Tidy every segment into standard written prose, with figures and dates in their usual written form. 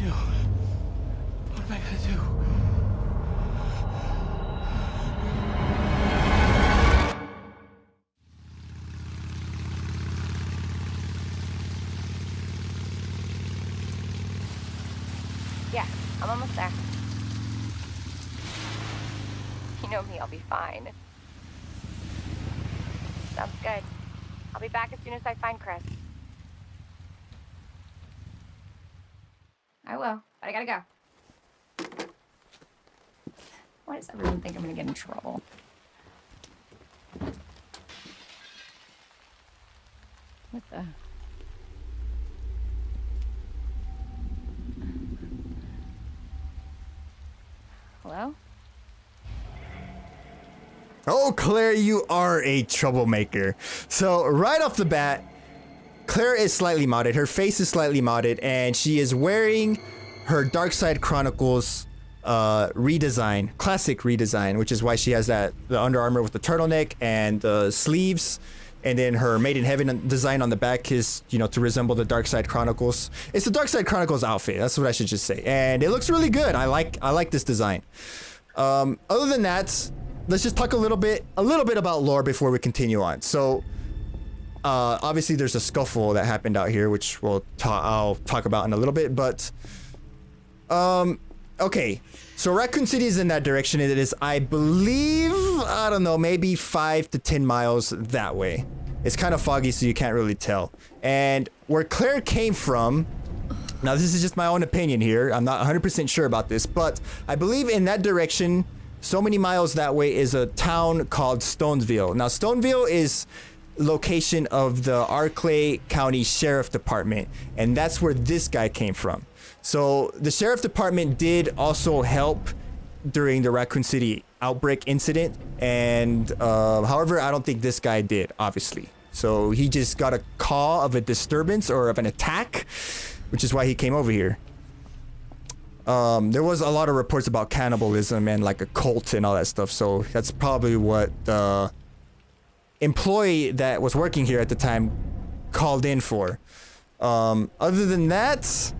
do? What am I gonna do? Yeah, I'm almost there. You know me, I'll be fine. Sounds good. I'll be back as soon as I find Chris. I will, but I gotta go. Why does everyone think I'm gonna get in trouble? What the? Hello? Oh, Claire, you are a troublemaker. So right off the bat, Claire is slightly modded. Her face is slightly modded, and she is wearing her Dark Side Chronicles redesign, classic redesign, which is why she has the Under Armour with the turtleneck and the sleeves. And then her Made in Heaven design on the back is, to resemble the Dark Side Chronicles. It's the Dark Side Chronicles outfit. That's what I should just say. And it looks really good. I like this design. Other than that, let's just talk a little bit about lore before we continue on. So, obviously there's a scuffle that happened out here, which I'll talk about in a little bit. But, okay. So Raccoon City is in that direction. It is, I believe, I don't know, maybe 5 to 10 miles that way. It's kind of foggy, so you can't really tell. And where Claire came from, now this is just my own opinion here. I'm not 100% sure about this, but I believe in that direction, so many miles that way, is a town called Stonesville. Now, Stonesville is location of the Arclay County Sheriff Department, and that's where this guy came from. So the Sheriff Department did also help during the Raccoon City outbreak incident, and however, I don't think this guy did, obviously. So he just got a call of a disturbance or of an attack, which is why he came over here. There was a lot of reports about cannibalism and like a cult and all that stuff, so that's probably what the employee that was working here at the time called in for. Other than that,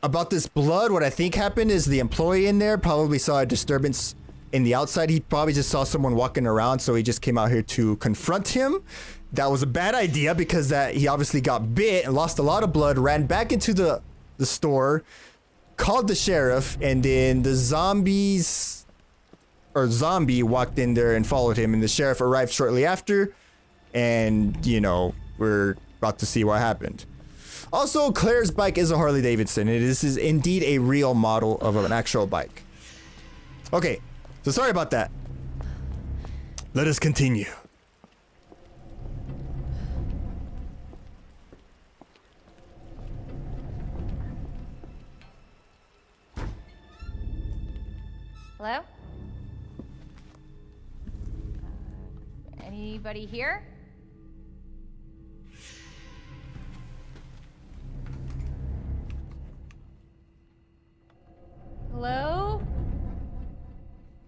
about this blood, what I think happened is the employee in there probably saw a disturbance in the outside. He probably just saw someone walking around, so he just came out here to confront him. That was a bad idea because he obviously got bit and lost a lot of blood, ran back into the store, called the sheriff, and then the zombie walked in there and followed him, and the sheriff arrived shortly after, and we're about to see what happened. Also, Claire's bike is a Harley Davidson. This is indeed a real model of an actual bike. Okay, so sorry about that. Let us continue. Hello? Anybody here? Hello?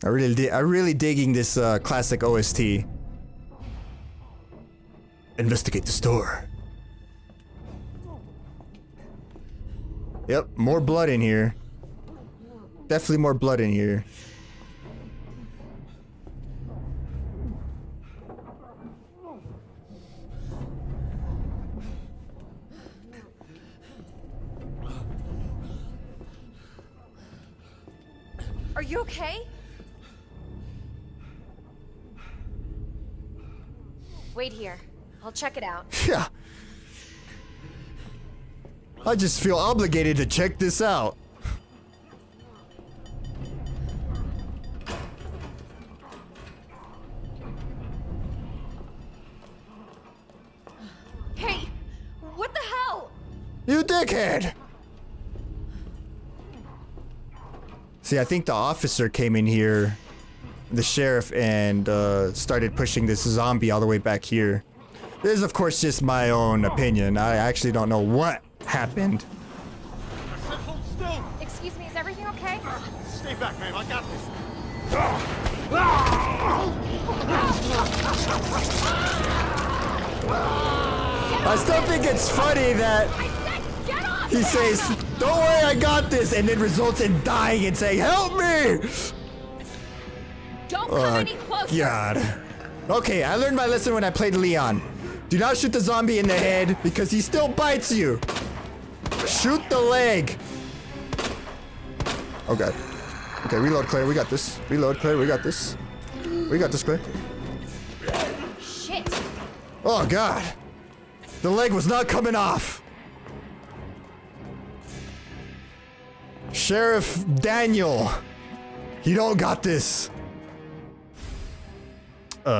I'm really digging this classic OST. Investigate the store. Yep, more blood in here. Definitely more blood in here. Are you okay? Wait here. I'll check it out. Yeah. I just feel obligated to check this out. Hey! What the hell? You dickhead! See, I think the officer came in here, the sheriff, and started pushing this zombie all the way back here. This is, of course, just my own opinion. I actually don't know what happened. I said hold still. Excuse me, is everything okay? Stay back, ma'am. I got this. I still think it's funny that I said get off! He says, "Don't worry, I got this," and then results in dying and saying, "Help me!" Don't come any closer. God. Okay, I learned my lesson when I played Leon. Do not shoot the zombie in the head because he still bites you. Shoot the leg. Okay. Okay, reload, Claire. We got this. Reload, Claire. We got this. We got this, Claire. Shit. Oh, God. The leg was not coming off. Sheriff Daniel. You don't got this.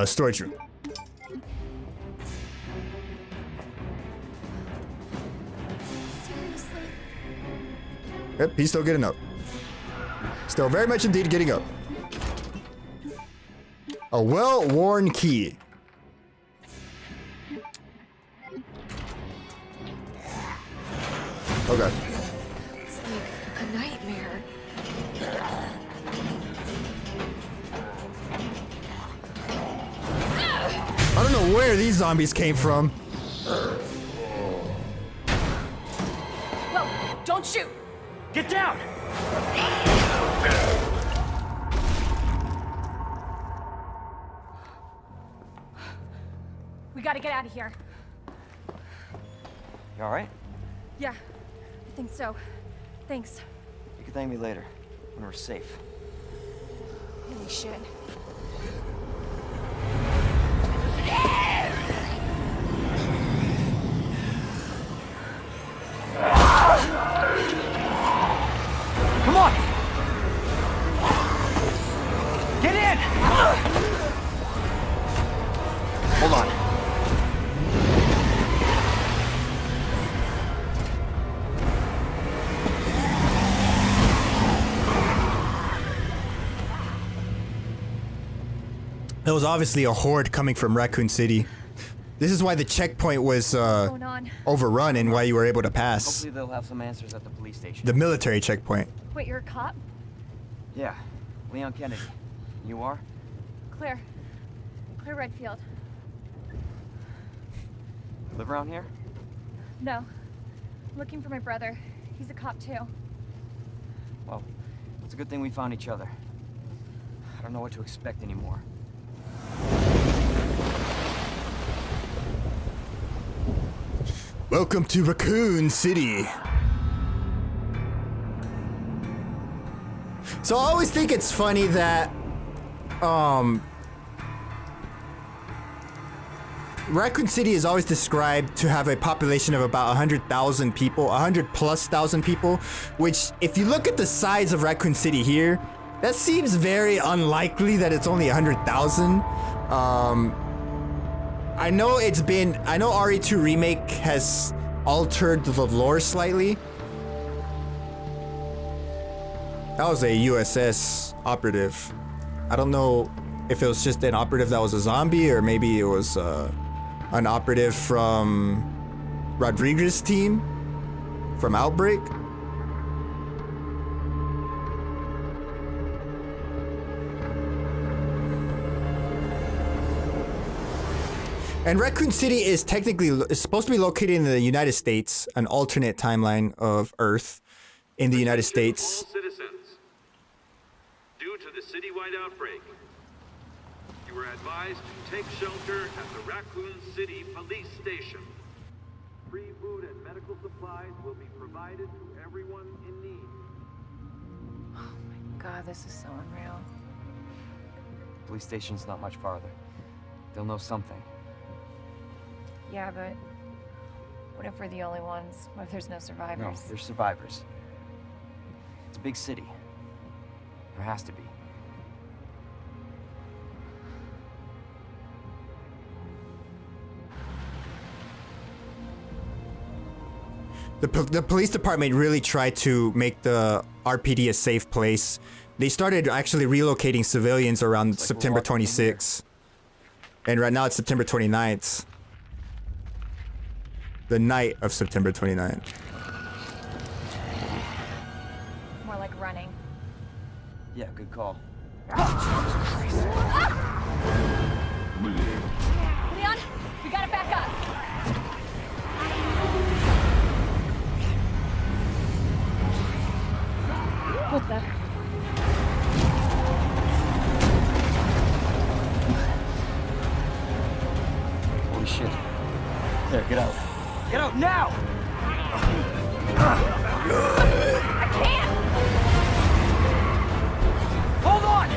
Storage room. Seriously? Yep, he's still getting up. Still very much indeed getting up. A well-worn key. Okay. It's like a nightmare. I don't know where these zombies came from. Whoa, don't shoot. Get down! We gotta get out of here. You alright? Yeah, I think so. Thanks. You can thank me later, when we're safe. Holy shit. Come on! Get in! Hold on. That was obviously a horde coming from Raccoon City. This is why the checkpoint was Going on. overrun and why you were able to pass. Hopefully they'll have some answers at the police station. The military checkpoint. Wait, you're a cop? Yeah, Leon Kennedy. You are? Claire. Claire Redfield. Live around here? No. I'm looking for my brother. He's a cop too. Well, it's a good thing we found each other. I don't know what to expect anymore. Welcome to Raccoon City. So I always think it's funny that Raccoon City is always described to have a population of about 100,000 people, 100,000+ people, which if you look at the size of Raccoon City here, that seems very unlikely that it's only 100,000. I know RE2 Remake has altered the lore slightly. That was a USS operative. I don't know if it was just an operative that was a zombie or maybe it was an operative from Rodriguez's team from Outbreak. And Raccoon City is supposed to be located in the United States, an alternate timeline of Earth in the United States. All citizens, due to the citywide outbreak, you are advised to take shelter at the Raccoon City Police Station. Free food and medical supplies will be provided to everyone in need. Oh my god, this is so unreal. Police station's not much farther. They'll know something. Yeah, but what if we're the only ones? What if there's no No, survivors? they're survivors. It's a big city. There has to be. The police department really tried to make the RPD a safe place. They started actually relocating civilians around September 26th. And right now it's September 29th. The night of September 29th. More like running. Yeah, good call. Leon, we gotta back up. Now! I can't! Hold on!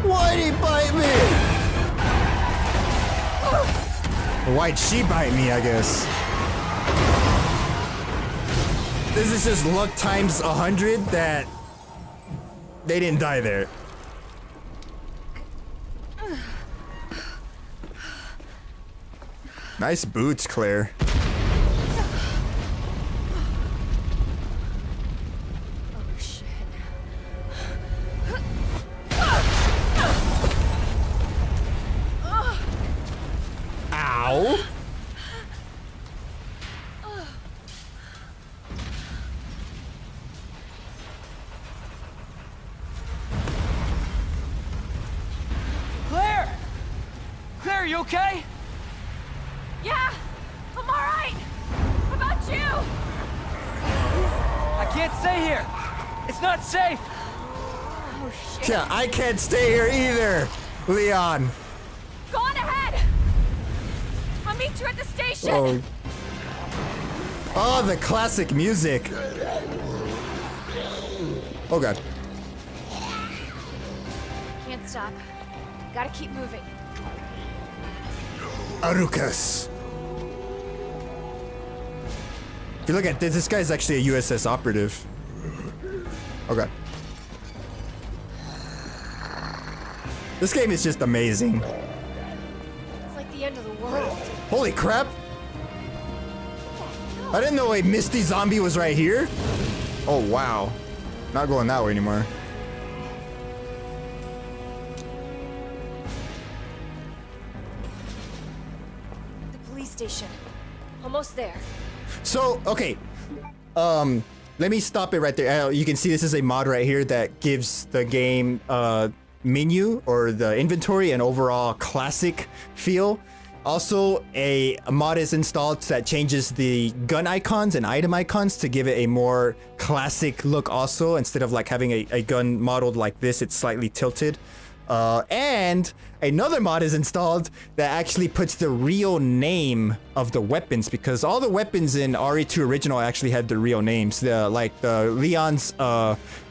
Why'd he bite me? Why'd she bite me, I guess? This is just luck times 100 that they didn't die there. Nice boots, Claire. Oh, shit. Ow! Claire! Claire, are you okay? Yeah! I'm alright! How about you? I can't stay here. It's not safe. Oh, shit. Yeah, I can't stay here either, Leon. Go on ahead! I'll meet you at the station! Oh. Oh, the classic music. Oh god. Can't stop. Gotta keep moving. Arukas. If you look at this, this guy's actually a USS operative. Oh god. This game is just amazing. It's like the end of the world. Holy crap! I didn't know a Misty Zombie was right here. Oh wow. Not going that way anymore. The police station. Almost there. So, okay. Let me stop it right there. You can see this is a mod right here that gives the game menu or the inventory an overall classic feel. Also, a mod is installed that changes the gun icons and item icons to give it a more classic look also. Instead of like having a gun modeled like this, it's slightly tilted. And another mod is installed that actually puts the real name of the weapons, because all the weapons in RE2 original actually had the real names. Like the Leon's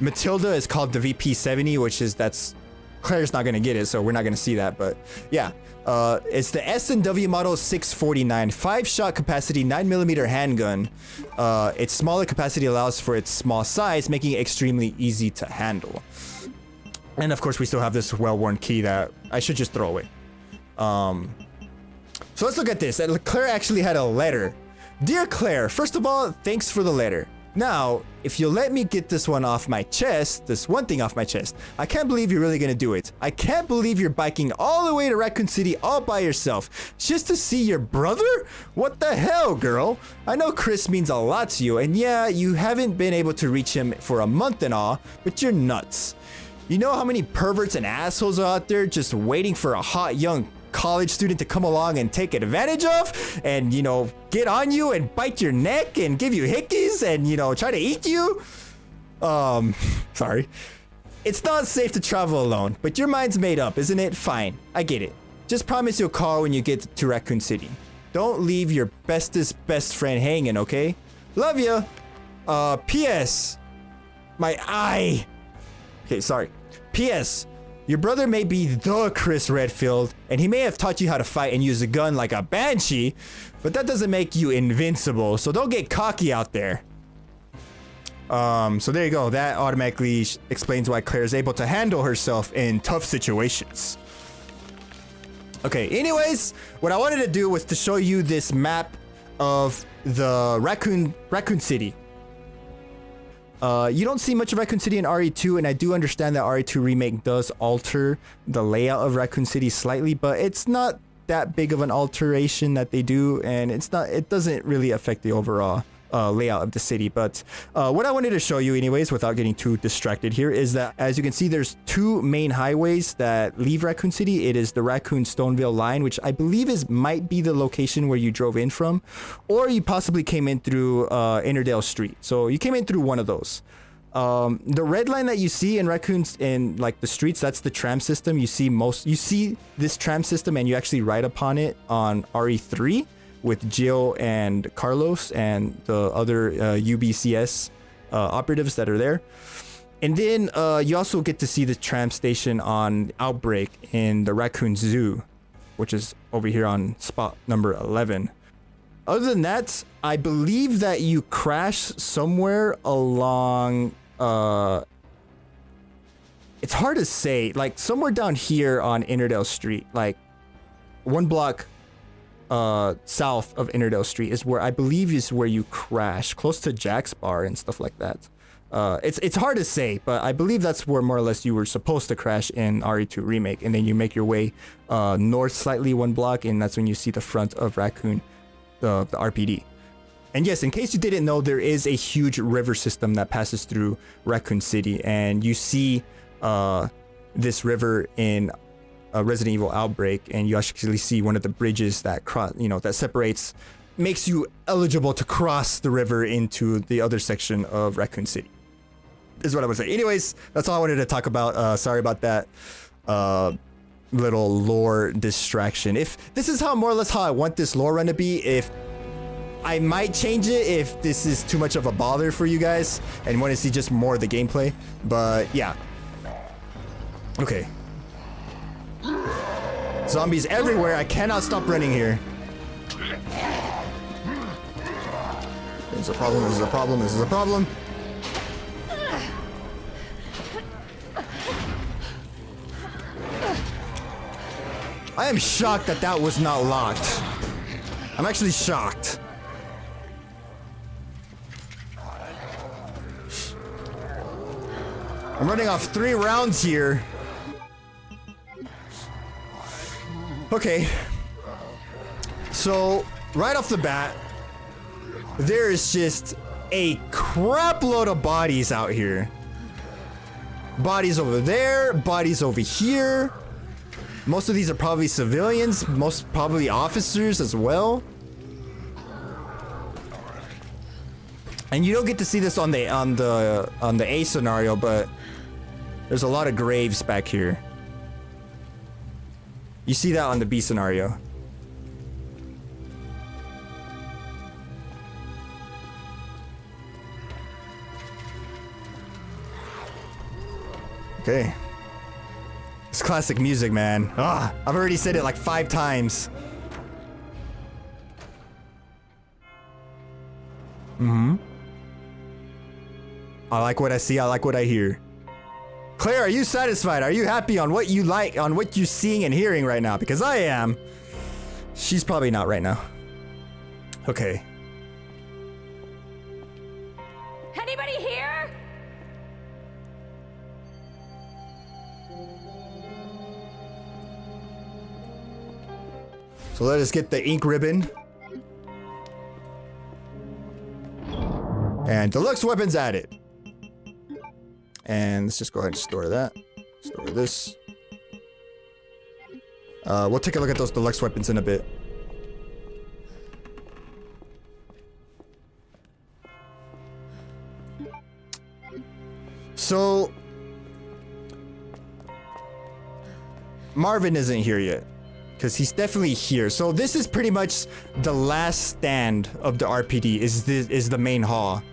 Matilda is called the VP70, which is Claire's not gonna get it, so we're not gonna see that. But yeah, it's the S&W model 649, 5-shot capacity, 9mm handgun. Its smaller capacity allows for its small size, making it extremely easy to handle. And of course, we still have this well-worn key that I should just throw away. So let's look at this. Claire actually had a letter. Dear Claire, first of all, thanks for the letter. Now, if you'll let me get this one off my chest, this one thing off my chest, I can't believe you're really gonna do it. I can't believe you're biking all the way to Raccoon City all by yourself, just to see your brother? What the hell, girl? I know Chris means a lot to you, and yeah, you haven't been able to reach him for a month and all, but you're nuts. You know how many perverts and assholes are out there just waiting for a hot young college student to come along and take advantage of and, you know, get on you and bite your neck and give you hickeys and, you know, try to eat you? Sorry. It's not safe to travel alone, but your mind's made up, isn't it? Fine, I get it. Just promise you'll call when you get to Raccoon City. Don't leave your bestest best friend hanging, okay? Love ya. P.S. My eye. Okay, sorry. P.S. Your brother may be the Chris Redfield, and he may have taught you how to fight and use a gun like a banshee, but that doesn't make you invincible, so don't get cocky out there. So there you go. That automatically explains why Claire is able to handle herself in tough situations. Okay, anyways, what I wanted to do was to show you this map of the Raccoon City. You don't see much of Raccoon City in RE2, and I do understand that RE2 Remake does alter the layout of Raccoon City slightly, but it's not that big of an alteration that they do, and it doesn't really affect the overall layout of the city. But what I wanted to show you anyways, without getting too distracted here, is that as you can see, there's two main highways that leave Raccoon City. It is the Raccoon Stoneville line, which I believe might be the location where you drove in from, or you possibly came in through Innerdale Street. So you came in through one of those. The red line that you see in Raccoons in like the streets, that's the tram system. You see this tram system and you actually ride upon it on RE3, with Jill and Carlos and the other UBCS operatives that are there. And then you also get to see the tram station on Outbreak in the Raccoon Zoo, which is over here on spot number 11. Other than that, I believe that you crash somewhere along... it's hard to say, like somewhere down here on Innerdale Street, like 1 block south of Innerdale Street is where I believe is where you crash, close to Jack's Bar and stuff like that. It's hard to say, but I believe that's where more or less you were supposed to crash in RE2 Remake, and then you make your way north slightly 1 block, and that's when you see the front of Raccoon, the RPD. And yes, in case you didn't know, there is a huge river system that passes through Raccoon City, and you see this river in Resident Evil Outbreak, and you actually see one of the bridges that that separates, makes you eligible to cross the river into the other section of Raccoon City. Is what I would say. Anyways, that's all I wanted to talk about. Sorry about that little lore distraction. If this is more or less how I want this lore run to be, if I might change it if this is too much of a bother for you guys and want to see just more of the gameplay. But yeah. Okay. Zombies everywhere. I cannot stop running here. There's a problem. This is a problem. This is a problem. I am shocked that that was not locked. I'm actually shocked. I'm running off 3 rounds here. Okay. So, right off the bat, there is just a crap load of bodies out here. Bodies over there, bodies over here. Most of these are probably civilians, most probably officers as well. And you don't get to see this on the A scenario, but there's a lot of graves back here. You see that on the B scenario. Okay. It's classic music, man. Ah, I've already said it like 5 times. Mm-hmm. I like what I see, I like what I hear. Claire, are you satisfied? Are you happy on what you like, on what you're seeing and hearing right now? Because I am. She's probably not right now. Okay. Anybody here? So let us get the ink ribbon. And deluxe weapons added. And let's just go ahead and store that. Store this. We'll take a look at those deluxe weapons in a bit. So Marvin isn't here yet, because he's definitely here. So this is pretty much the last stand of the RPD. Is the main hall.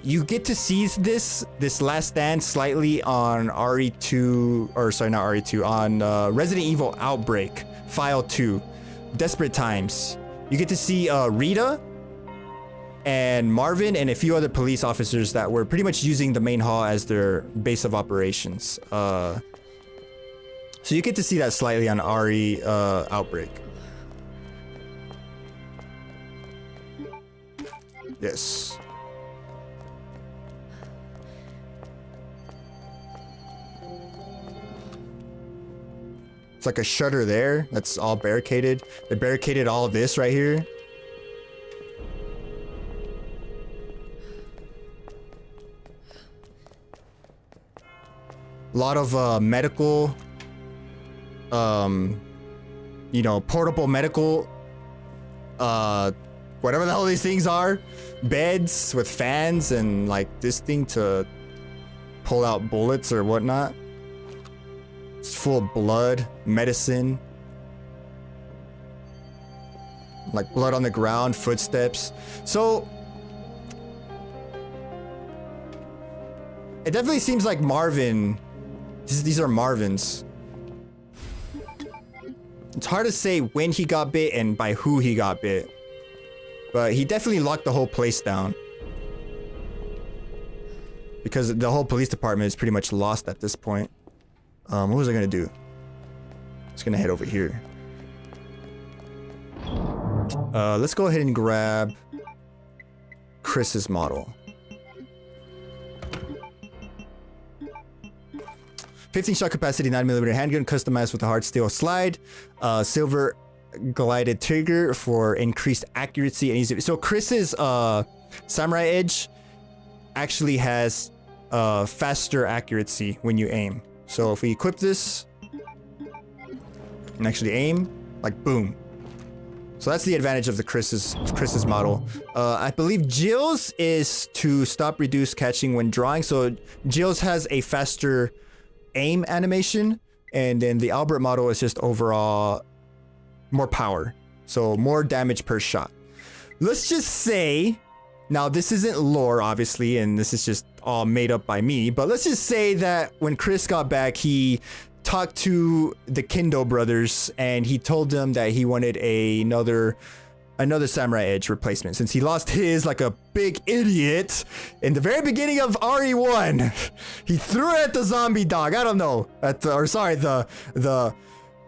You get to see this last stand slightly on RE2, or sorry, not RE2, on Resident Evil Outbreak File 2, Desperate Times. You get to see Rita and Marvin and a few other police officers that were pretty much using the main hall as their base of operations. So you get to see that slightly on RE Outbreak. Yes. It's like a shutter there that's all barricaded. They barricaded all of this right here. A lot of medical, you know, portable medical, whatever the hell these things are. Beds with fans and like this thing to pull out bullets or whatnot. It's full of blood, medicine. Like blood on the ground, footsteps. So it definitely seems like Marvin. These are Marvin's. It's hard to say when he got bit and by who he got bit. But he definitely locked the whole place down. Because the whole police department is pretty much lost at this point. What was I gonna do? Just gonna head over here. Let's go ahead and grab Chris's model. 15 shot capacity, 9mm handgun, customized with a hard steel slide, silver glided trigger for increased accuracy and easy. So Chris's Samurai Edge actually has faster accuracy when you aim. So if we equip this and actually aim, like boom. So that's the advantage of the Chris's model. I believe Jill's is to stop, reduce, catching when drawing. So Jill's has a faster aim animation, and then the Albert model is just overall more power. So more damage per shot. Let's just say, now this isn't lore obviously, and this is just all made up by me, but let's just say that when Chris got back, he talked to the Kendo brothers and he told them that he wanted another Samurai Edge replacement since he lost his like a big idiot in the very beginning of RE1. He threw it at the zombie dog. I don't know. The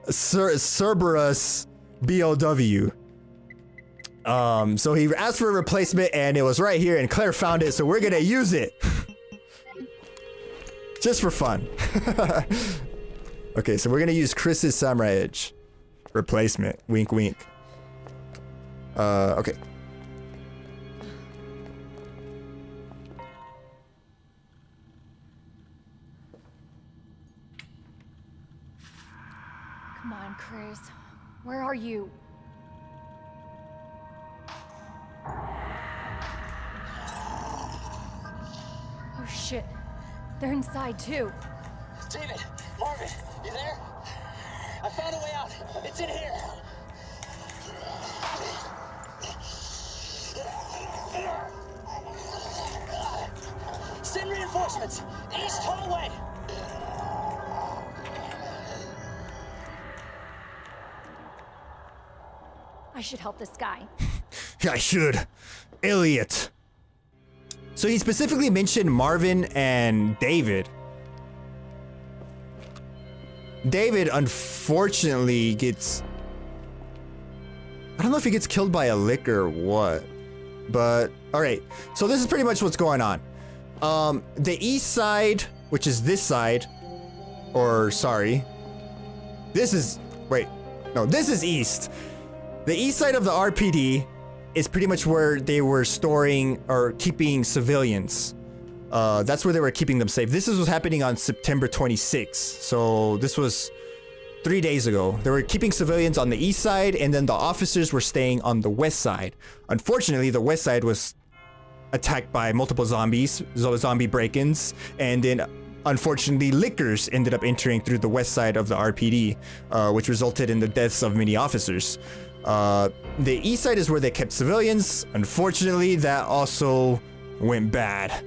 Cerberus BOW. So he asked for a replacement and it was right here and Claire found it, so we're gonna use it. Just for fun. Okay, so we're gonna use Chris's Samurai Edge replacement. Wink, wink. Okay. Come on, Chris. Where are you? Oh shit. They're inside too. David! Marvin! You there? I found a way out! It's in here! Send reinforcements! East hallway! I should help this guy. Yeah, I should. Elliot. So he specifically mentioned Marvin and David. David unfortunately gets... I don't know if he gets killed by a lick or what. But, alright. So this is pretty much what's going on. The east side, which is this side, or sorry. This is... Wait. No, this is east. The east side of the RPD is pretty much where they were storing or keeping civilians. That's where they were keeping them safe. This is what's happening on September 26th. So this was 3 days ago. They were keeping civilians on the east side, and then the officers were staying on the west side. Unfortunately, the west side was attacked by multiple zombies, zombie break-ins, and then unfortunately lickers ended up entering through the west side of the RPD, which resulted in the deaths of many officers. The east side is where they kept civilians. Unfortunately, that also went bad.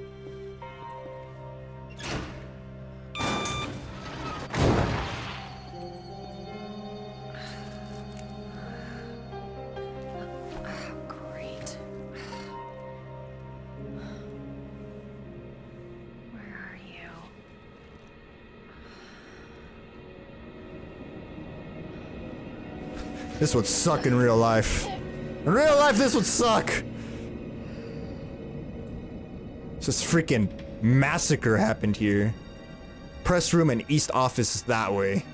Great. Where are you? This would suck in real life. In real life, this would suck. Just freaking massacre happened here. Press room and east office is that way.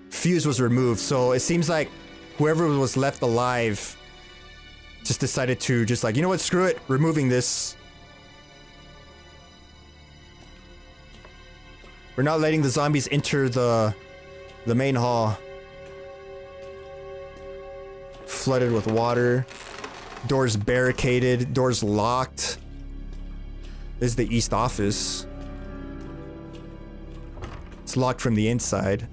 Fuse was removed, so it seems like whoever was left alive just decided to just like, you know what, screw it, removing this. We're not letting the zombies enter the main hall. Flooded with water. Doors barricaded. Doors locked. This is the east office. It's locked from the inside.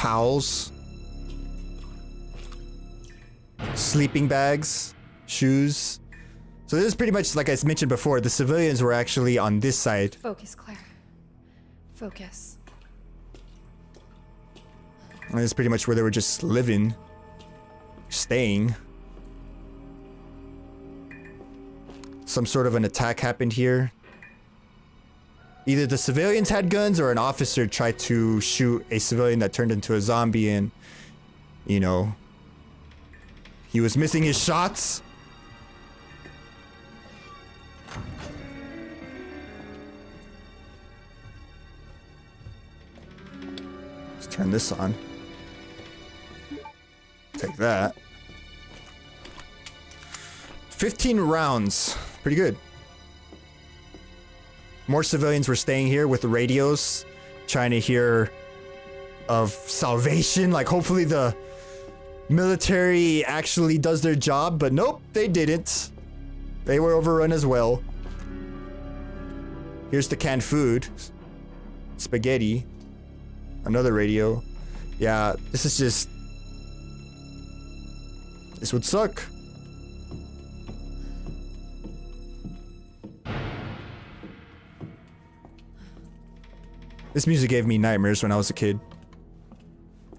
towels, sleeping bags, shoes. So this is pretty much like I mentioned before, the civilians were actually on this side. Focus, Claire. Focus. And this is pretty much where they were just living, staying. Some sort of an attack happened here. Either the civilians had guns or an officer tried to shoot a civilian that turned into a zombie and, you know, he was missing his shots. Let's turn this on. Take that. 15 rounds. Pretty good. More civilians were staying here with the radios, trying to hear of salvation. Like, hopefully the military actually does their job, but nope, they didn't. They were overrun as well. Here's the canned food. Spaghetti. Another radio. Yeah, this is just... this would suck. This music gave me nightmares when I was a kid.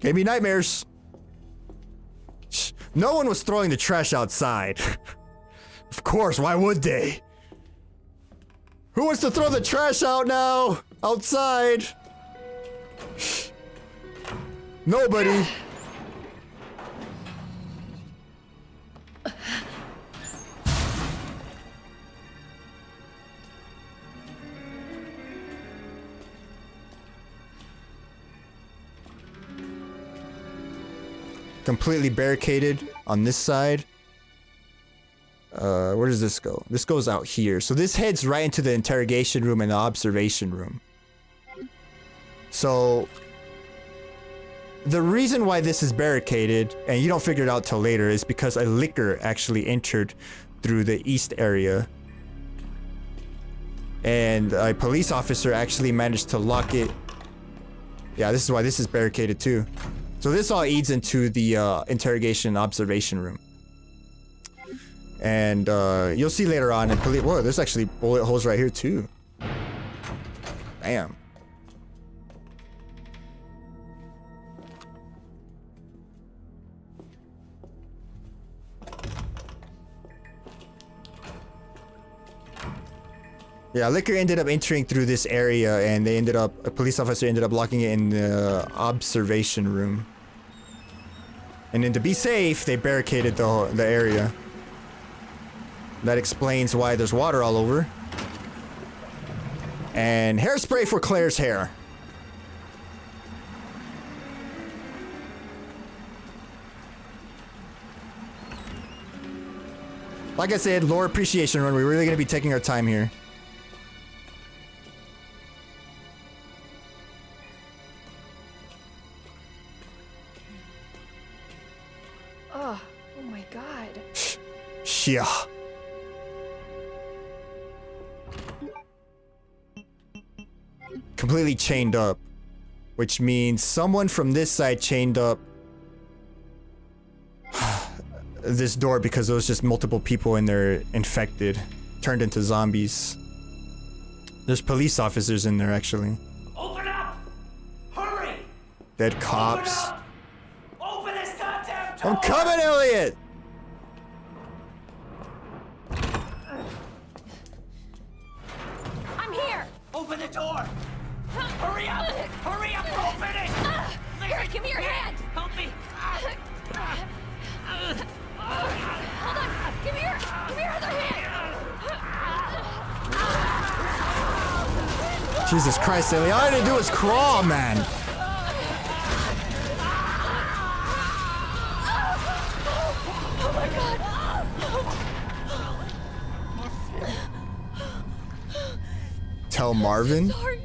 Gave me nightmares. No one was throwing the trash outside. Of course, why would they? Who wants to throw the trash out now? Outside? Nobody. Completely barricaded on this side. Where does this go? This goes out here. So this heads right into the interrogation room and the observation room. So the reason why this is barricaded, and you don't figure it out till later, is because a licker actually entered through the east area. And a police officer actually managed to lock it. Yeah, this is why this is barricaded too. So this all eats into the interrogation and observation room. And you'll see later on in police... Whoa, there's actually bullet holes right here too. Bam. Yeah, liquor ended up entering through this area, and they ended up... a police officer ended up locking it in the observation room. And then to be safe, they barricaded the area. That explains why there's water all over. And hairspray for Claire's hair. Like I said, lore appreciation run. We're really going to be taking our time here. Oh my god. Yeah. Completely chained up, which means someone from this side chained up this door because there was just multiple people in there infected, turned into zombies. There's police officers in there actually. Open up! Hurry! Dead cops. Open up! Open this goddamn door! I'm coming, Elliot! I'm here! Open the door! Hurry up! Hurry up! Open it! Here, give me your hand! Help me! Hold on! Give me your other hand! Jesus Christ, Elliot. All I had to do was crawl, man. Oh my god! Tell Marvin? Sorry.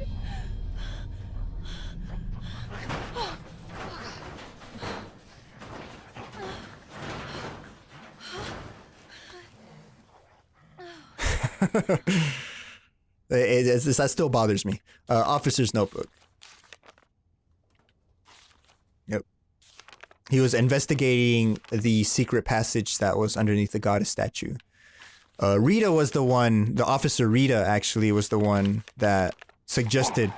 That still bothers me. Officer's notebook. Yep. He was investigating the secret passage that was underneath the goddess statue. Rita was the one, the officer Rita actually was the one that suggested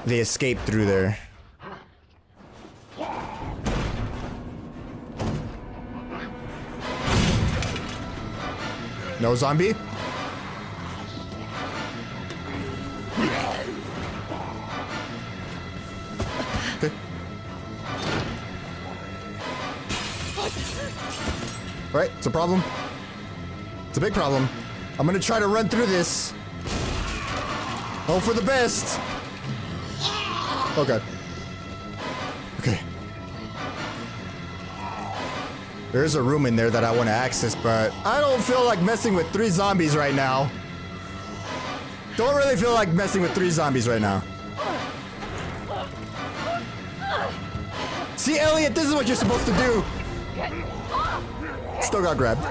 they escape through there. No zombie? Okay. Alright, it's a problem. It's a big problem. I'm gonna try to run through this. Hope for the best. Okay. Okay. There's a room in there that I want to access, but I don't feel like messing with 3 zombies right now. Don't really feel like messing with 3 zombies right now. See, Elliot, this is what you're supposed to do. Still got grabbed.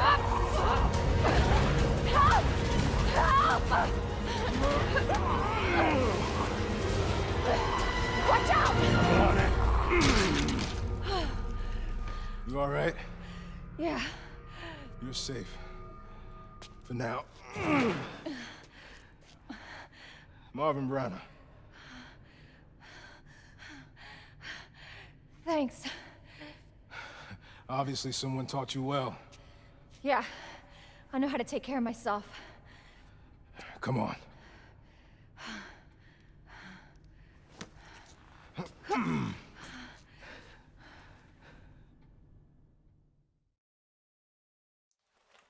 Watch out! You all right? Yeah. You're safe. For now. Marvin Browner. Thanks. Obviously someone taught you well. Yeah. I know how to take care of myself. Come on.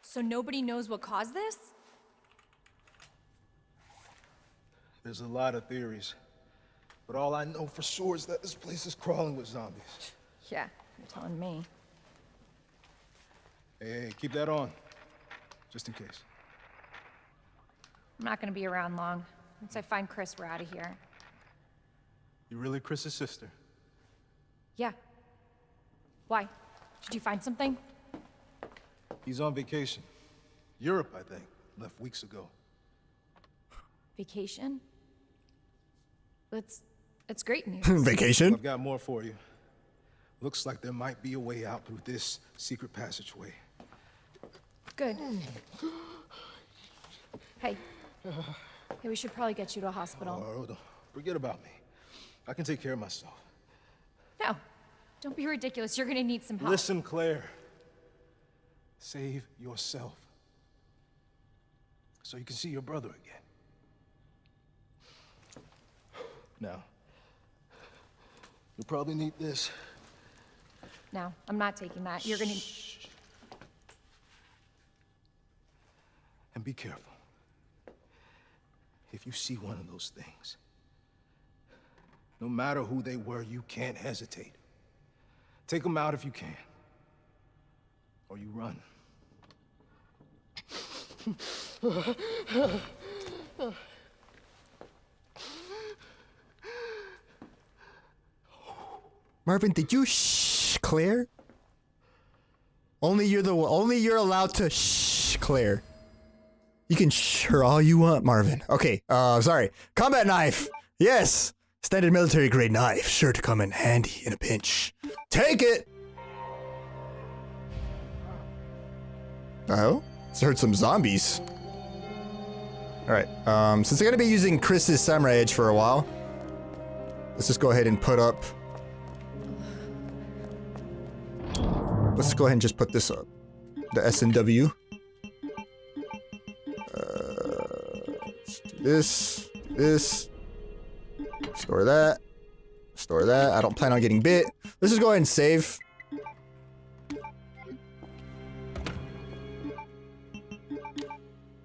So nobody knows what caused this? There's a lot of theories. But all I know for sure is that this place is crawling with zombies. Yeah, you're telling me. Hey, keep that on. Just in case. I'm not gonna be around long. Once I find Chris, we're out of here. You really Chris's sister? Yeah. Why? Did you find something? He's on vacation. Europe, I think. Left weeks ago. Vacation? It's great news. Vacation? I've got more for you. Looks like there might be a way out through this secret passageway. Good. Hey. Hey, we should probably get you to a hospital. Oh, forget about me. I can take care of myself. No. Don't be ridiculous. You're gonna need some help. Listen, Claire. Save yourself. So you can see your brother again. Now, you'll probably need this. No, I'm not taking that. You're gonna... And be careful. If you see one of those things, no matter who they were, you can't hesitate. Take them out if you can. Or you run. Marvin, did you Claire? Only you're allowed to Claire. You can her all you want, Marvin. Okay, sorry. Combat knife. Yes. Standard military grade knife, sure to come in handy in a pinch. Take it. Oh, just heard some zombies. All right. Since I'm gonna be using Chris's samurai edge for a while, let's just go ahead and put up. Let's go ahead and just put this up. The S&W. Let's do this. Store that. Store that. I don't plan on getting bit. Let's just go ahead and save.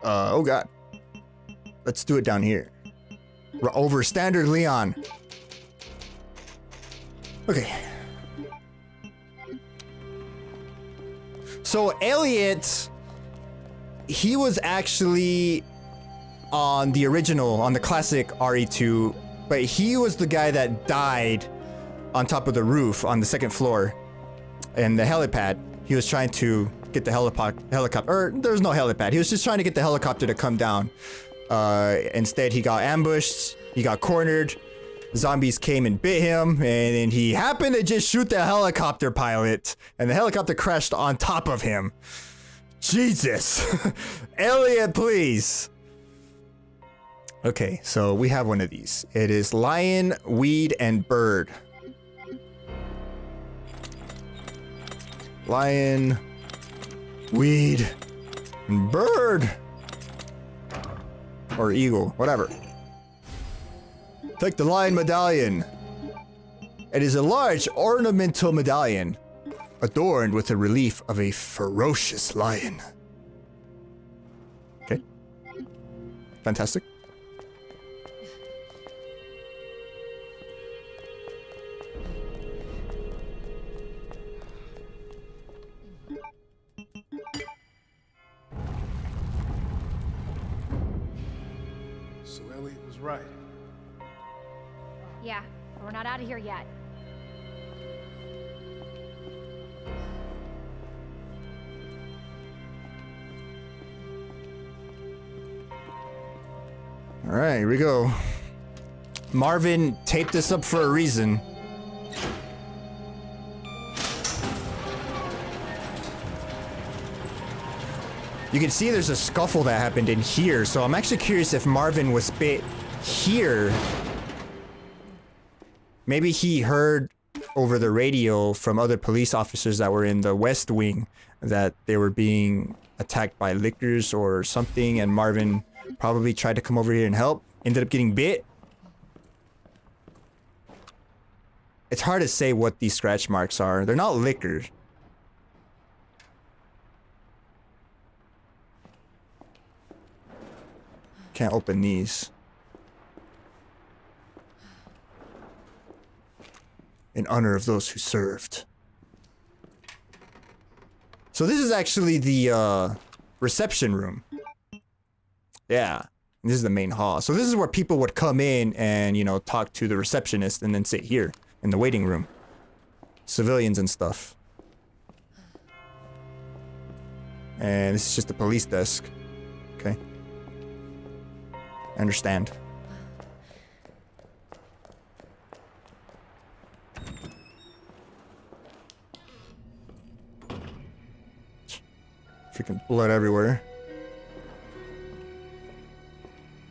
Oh god. Let's do it down here. We're over standard Leon. Okay. So Elliot, he was actually on the original, on the classic RE2, but he was the guy that died on top of the roof on the second floor in the helipad. He was trying to get the helicopter, or there was no helipad. He was just trying to get the helicopter to come down. Instead, he got ambushed, he got cornered, zombies came and bit him, and then he happened to just shoot the helicopter pilot, and the helicopter crashed on top of him. Jesus. Elliot, please. Okay, so we have one of these. It is lion, weed, and bird. Lion, weed, and bird. Or eagle, whatever. Take the lion medallion. It is a large ornamental medallion adorned with a relief of a ferocious lion. Okay. Fantastic. So Elliot was right. Yeah, but we're not out of here yet. All right, here we go. Marvin taped this up for a reason. You can see there's a scuffle that happened in here, so I'm actually curious if Marvin was bit here. Maybe he heard over the radio from other police officers that were in the West Wing that they were being attacked by lickers or something, and Marvin probably tried to come over here and help. Ended up getting bit. It's hard to say what these scratch marks are. They're not liquor. Can't open these. In honor of those who served. So this is actually the reception room. Yeah. This is the main hall. So this is where people would come in and, you know, talk to the receptionist and then sit here in the waiting room. Civilians and stuff. And this is just the police desk. Okay. I understand. Freaking blood everywhere.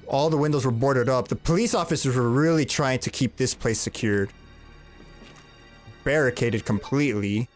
All the windows were boarded up. The police officers were really trying to keep this place secured. Barricaded completely.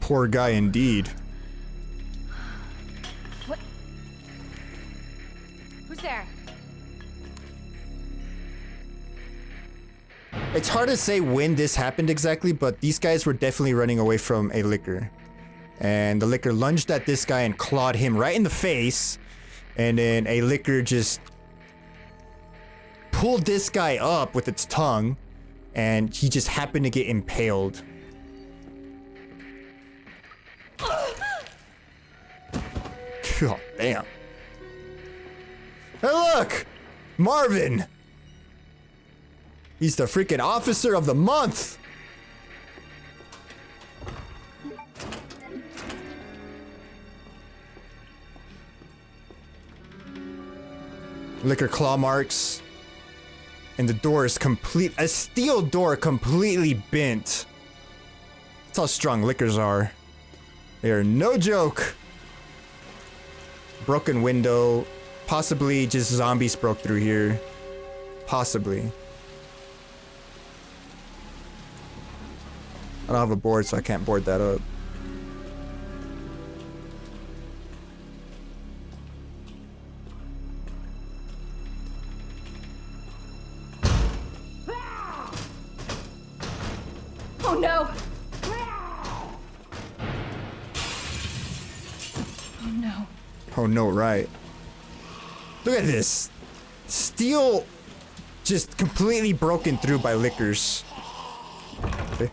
Poor guy indeed. What? Who's there? It's hard to say when this happened exactly, but these guys were definitely running away from a licker. And the licker lunged at this guy and clawed him right in the face. And then a licker just pulled this guy up with its tongue. And he just happened to get impaled. God damn. Hey look! Marvin! He's the freaking officer of the month! Liquor claw marks. And the door is complete. A steel door completely bent. That's how strong liquors are. They are no joke. Broken window. Possibly just zombies broke through here. Possibly. I don't have a board, so I can't board that up. Oh no! Oh no. Oh no, right. Look at this. Steel just completely broken through by lickers. Okay.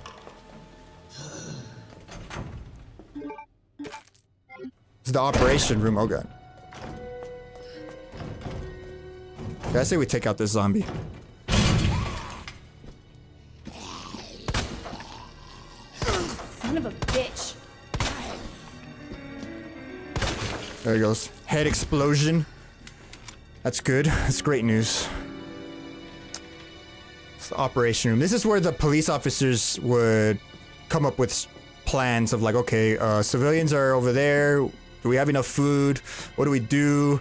This is the operation room. Oh god. Okay, I say we take out this zombie. Son of a bitch. There he goes. Head explosion. That's good. That's great news. It's the operation room. This is where the police officers would come up with plans of like, okay, civilians are over there. Do we have enough food? What do we do?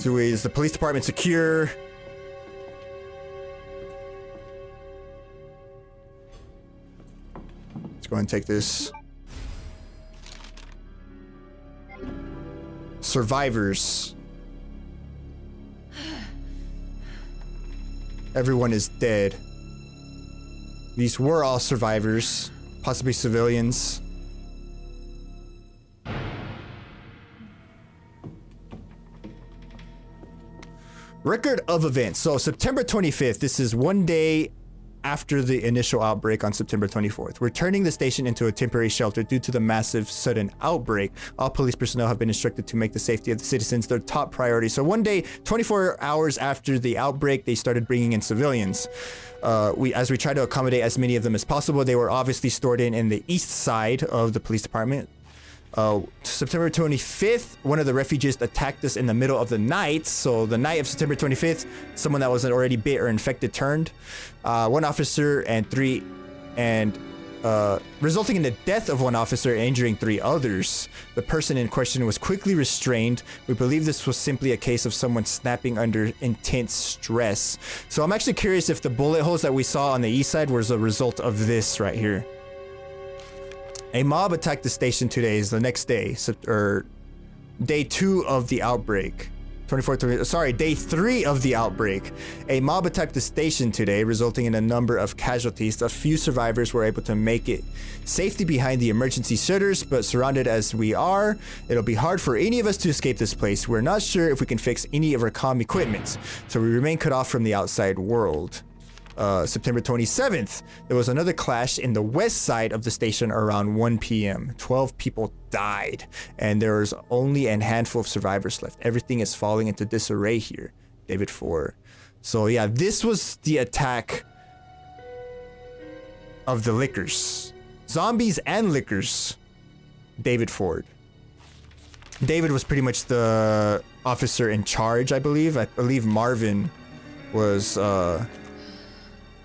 Is the police department secure? Let's go ahead and take this. Survivors. Everyone is dead. These were all survivors, possibly civilians. Record of events. So September 25th, this is one day after the initial outbreak on September 24th. We're turning the station into a temporary shelter due to the massive sudden outbreak. All police personnel have been instructed to make the safety of the citizens their top priority. So one day, 24 hours after the outbreak, they started bringing in civilians. As we try to accommodate as many of them as possible, they were obviously stored in the east side of the police department. September 25th, one of the refugees attacked us in the middle of the night. So the night of September 25th, someone that was already bit or infected turned. One officer resulting in the death of one officer and injuring 3 others. The person in question was quickly restrained. We believe this was simply a case of someone snapping under intense stress. So I'm actually curious if the bullet holes that we saw on the east side was a result of this right here. A mob attacked the station today, is the next day, or day 2 of the outbreak. Day 3 of the outbreak. A mob attacked the station today, resulting in a number of casualties. A few survivors were able to make it safely behind the emergency shutters, but surrounded as we are, it'll be hard for any of us to escape this place. We're not sure if we can fix any of our comm equipment, so we remain cut off from the outside world. September 27th, there was another clash in the west side of the station around 1 p.m. 12 people died, and there was only a handful of survivors left. Everything is falling into disarray here. David Ford. So yeah, this was the attack of the lickers. Zombies and lickers. David Ford. David was pretty much the officer in charge, I believe. I believe Marvin was,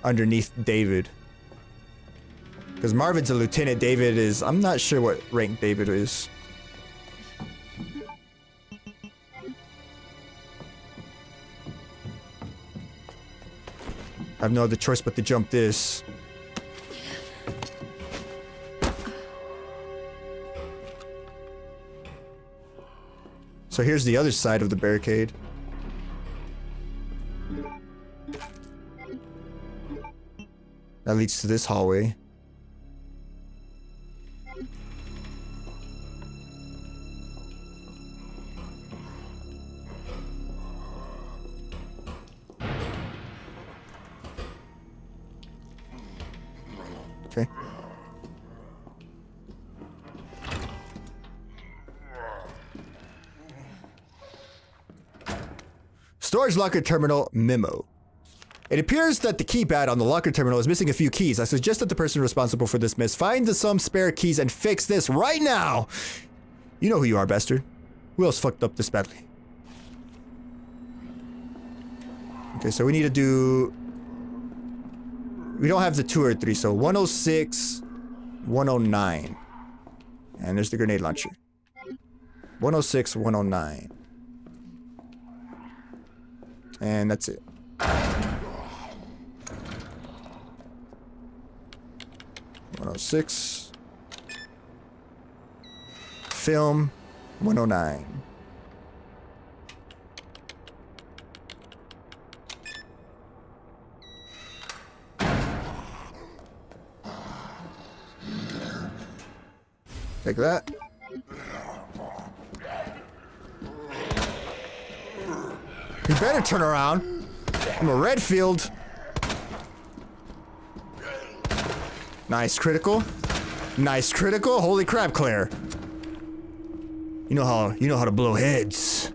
underneath David, because Marvin's a lieutenant. David is, I'm not sure what rank David is. I have no other choice but to jump this. So here's the other side of the barricade. That leads to this hallway. Okay. Storage locker terminal memo. It appears that the keypad on the locker terminal is missing a few keys. I suggest that the person responsible for this miss find some spare keys and fix this right now. You know who you are, bastard. Who else fucked up this badly? Okay, so we need to do... We don't have the 2 or 3, so 106, 109. And there's the grenade launcher. 106, 109. And that's it. 106. Film 109. Take that. You better turn around. I'm a Redfield. Nice critical. Nice critical. Holy crap, Claire. You know how to blow heads.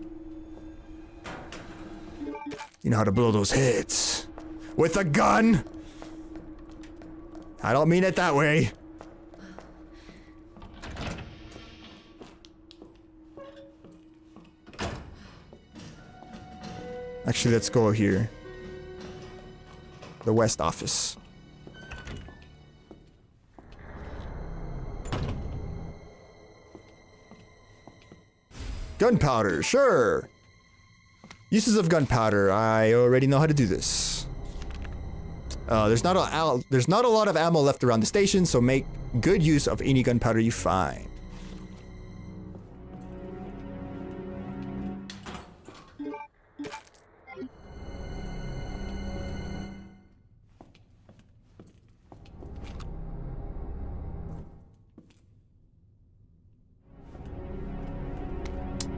You know how to blow those heads. With a gun. I don't mean it that way. Actually, let's go here. The West office. Gunpowder, sure. Uses of gunpowder. I already know how to do this. There's not a lot of ammo left around the station, so make good use of any gunpowder you find.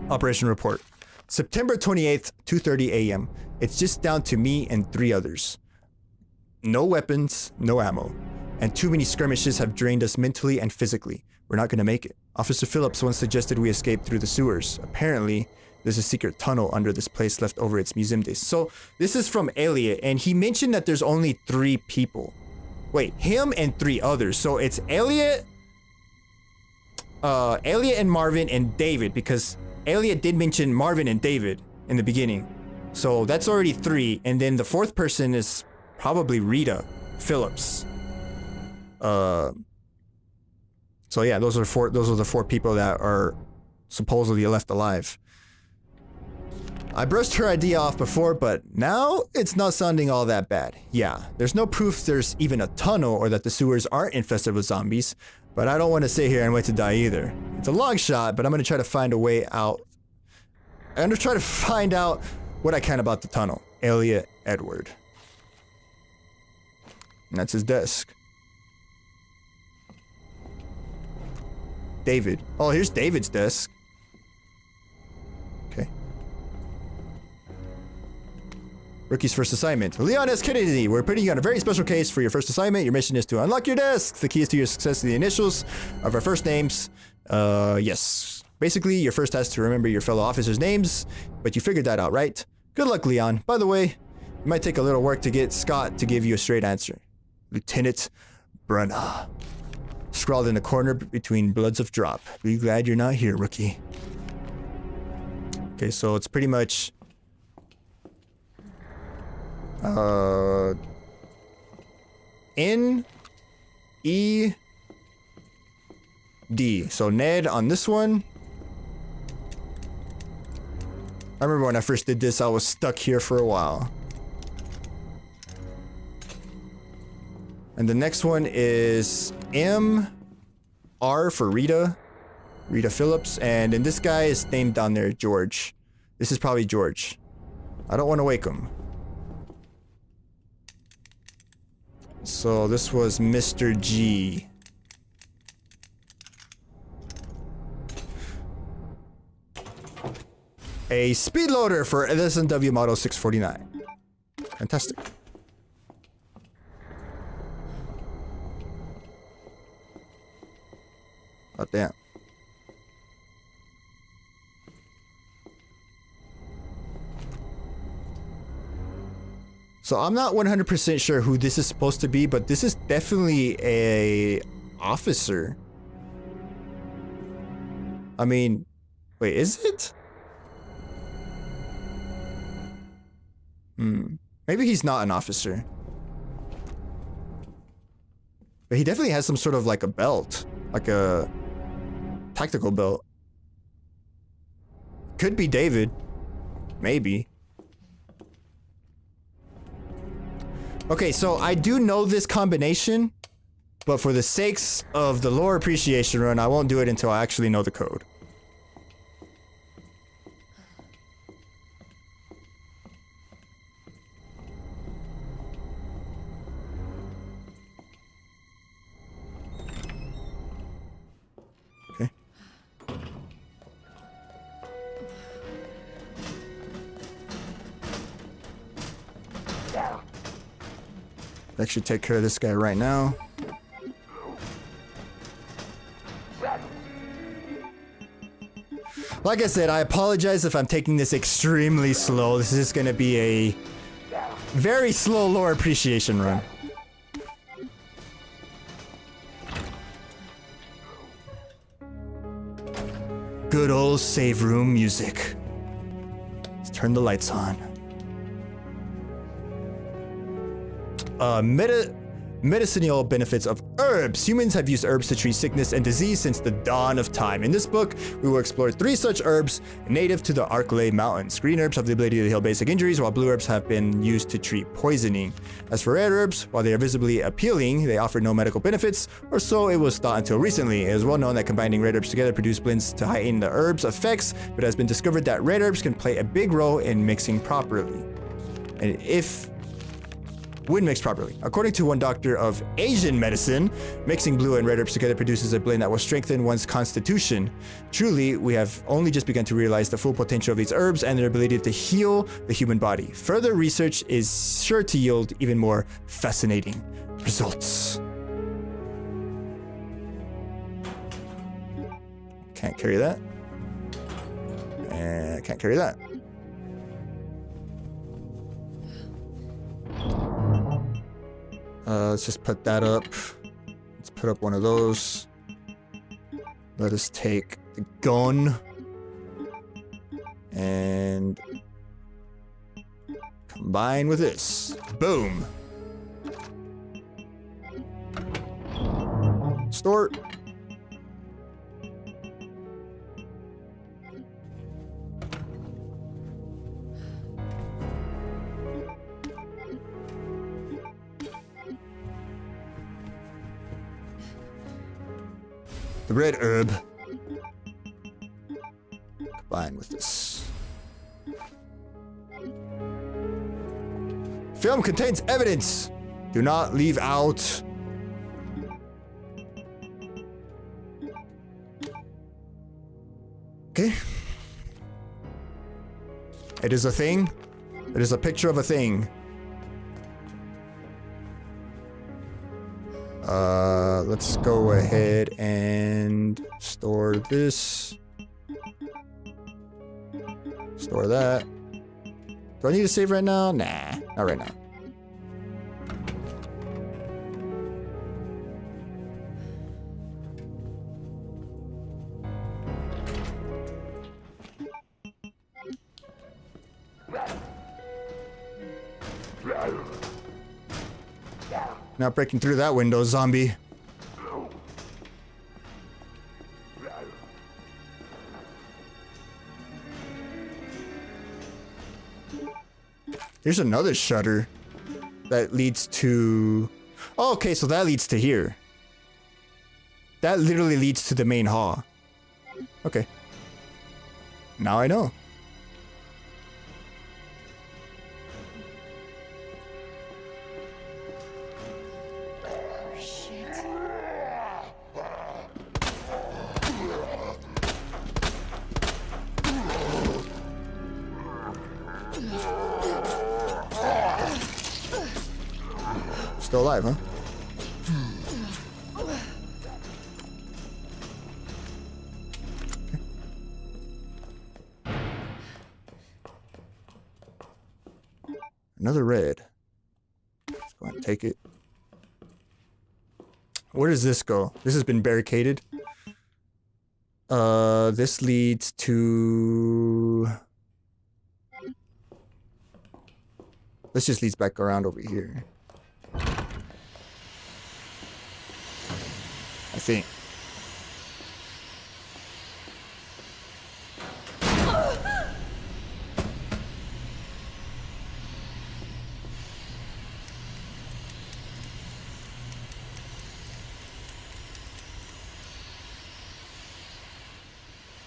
Operation report. September 28th, 2:30 a.m. It's just down to me and 3 others. No weapons, no ammo. And too many skirmishes have drained us mentally and physically. We're not gonna make it. Officer Phillips once suggested we escape through the sewers. Apparently, there's a secret tunnel under this place left over its museum days. So, this is from Elliot, and he mentioned that there's only 3 people. Wait, him and 3 others. So it's Elliot and Marvin and David, because Elliot did mention Marvin and David in the beginning. So that's already 3. And then the 4th person is probably Rita Phillips. So yeah, those are the 4 people that are supposedly left alive. I brushed her idea off before, but now it's not sounding all that bad. Yeah, there's no proof there's even a tunnel or that the sewers aren't infested with zombies, but I don't want to sit here and wait to die either. It's a long shot, but I'm going to try to find a way out. I'm going to try to find out what I can about the tunnel. Elliot Edward. And that's his desk. David. Oh, here's David's desk. Okay. Rookie's first assignment. Leon S. Kennedy, we're putting you on a very special case for your first assignment. Your mission is to unlock your desk. The key is to your success in the initials of our first names. Yes. Basically, your first task to remember your fellow officers' names, but you figured that out, right? Good luck, Leon. By the way, it might take a little work to get Scott to give you a straight answer. Lieutenant Brunna. Scrawled in the corner between bloods of drop. Be glad you're not here, rookie. Okay, so it's pretty much N E D. So Ned on this one. I remember when I first did this, I was stuck here for a while. And the next one is M R for Rita Phillips, and then this guy is named down there, George. This is probably George. I don't want to wake him. So this was Mr. G. A speed loader for LSNW model 649. Fantastic. Oh, damn. So I'm not 100% sure who this is supposed to be, but this is definitely a officer. I mean, wait, is it? Maybe he's not an officer. But he definitely has some sort of like a belt. Like a tactical belt. Could be David. Maybe. Okay, so I do know this combination, but for the sakes of the lore appreciation run, I won't do it until I actually know the code. That should take care of this guy right now. Like I said, I apologize if I'm taking this extremely slow. This is gonna be a very slow lore appreciation run. Good old save room music. Let's turn the lights on. Medicinal benefits of herbs. Humans have used herbs to treat sickness and disease since the dawn of time. In this book, we will explore 3 such herbs native to the Arklay Mountains. Green herbs have the ability to heal basic injuries, while blue herbs have been used to treat poisoning. As for red herbs, while they are visibly appealing, they offer no medical benefits, or so it was thought until recently. It is well known that combining red herbs together produce blends to heighten the herbs' effects, but it has been discovered that red herbs can play a big role in mixing properly. And when mixed properly. According to one doctor of Asian medicine, mixing blue and red herbs together produces a blend that will strengthen one's constitution. Truly, we have only just begun to realize the full potential of these herbs and their ability to heal the human body. Further research is sure to yield even more fascinating results. Can't carry that. And can't carry that. Let's just put that up. Let's put up one of those. Let us take the gun and combine with this. Boom. Store. The red herb. Combine with this. Film contains evidence. Do not leave out. Okay. It is a thing. It is a picture of a thing. Let's go ahead and store this. Store that. Do I need to save right now? Nah, not right now. Not breaking through that window, zombie. Here's another shutter that leads to... Oh, okay, so that leads to here. That literally leads to the main hall. Okay. Now I know. Still alive, huh? Okay. Another red. Let's go ahead and take it. Where does this go? This has been barricaded. This leads to... This just leads back around over here. I think.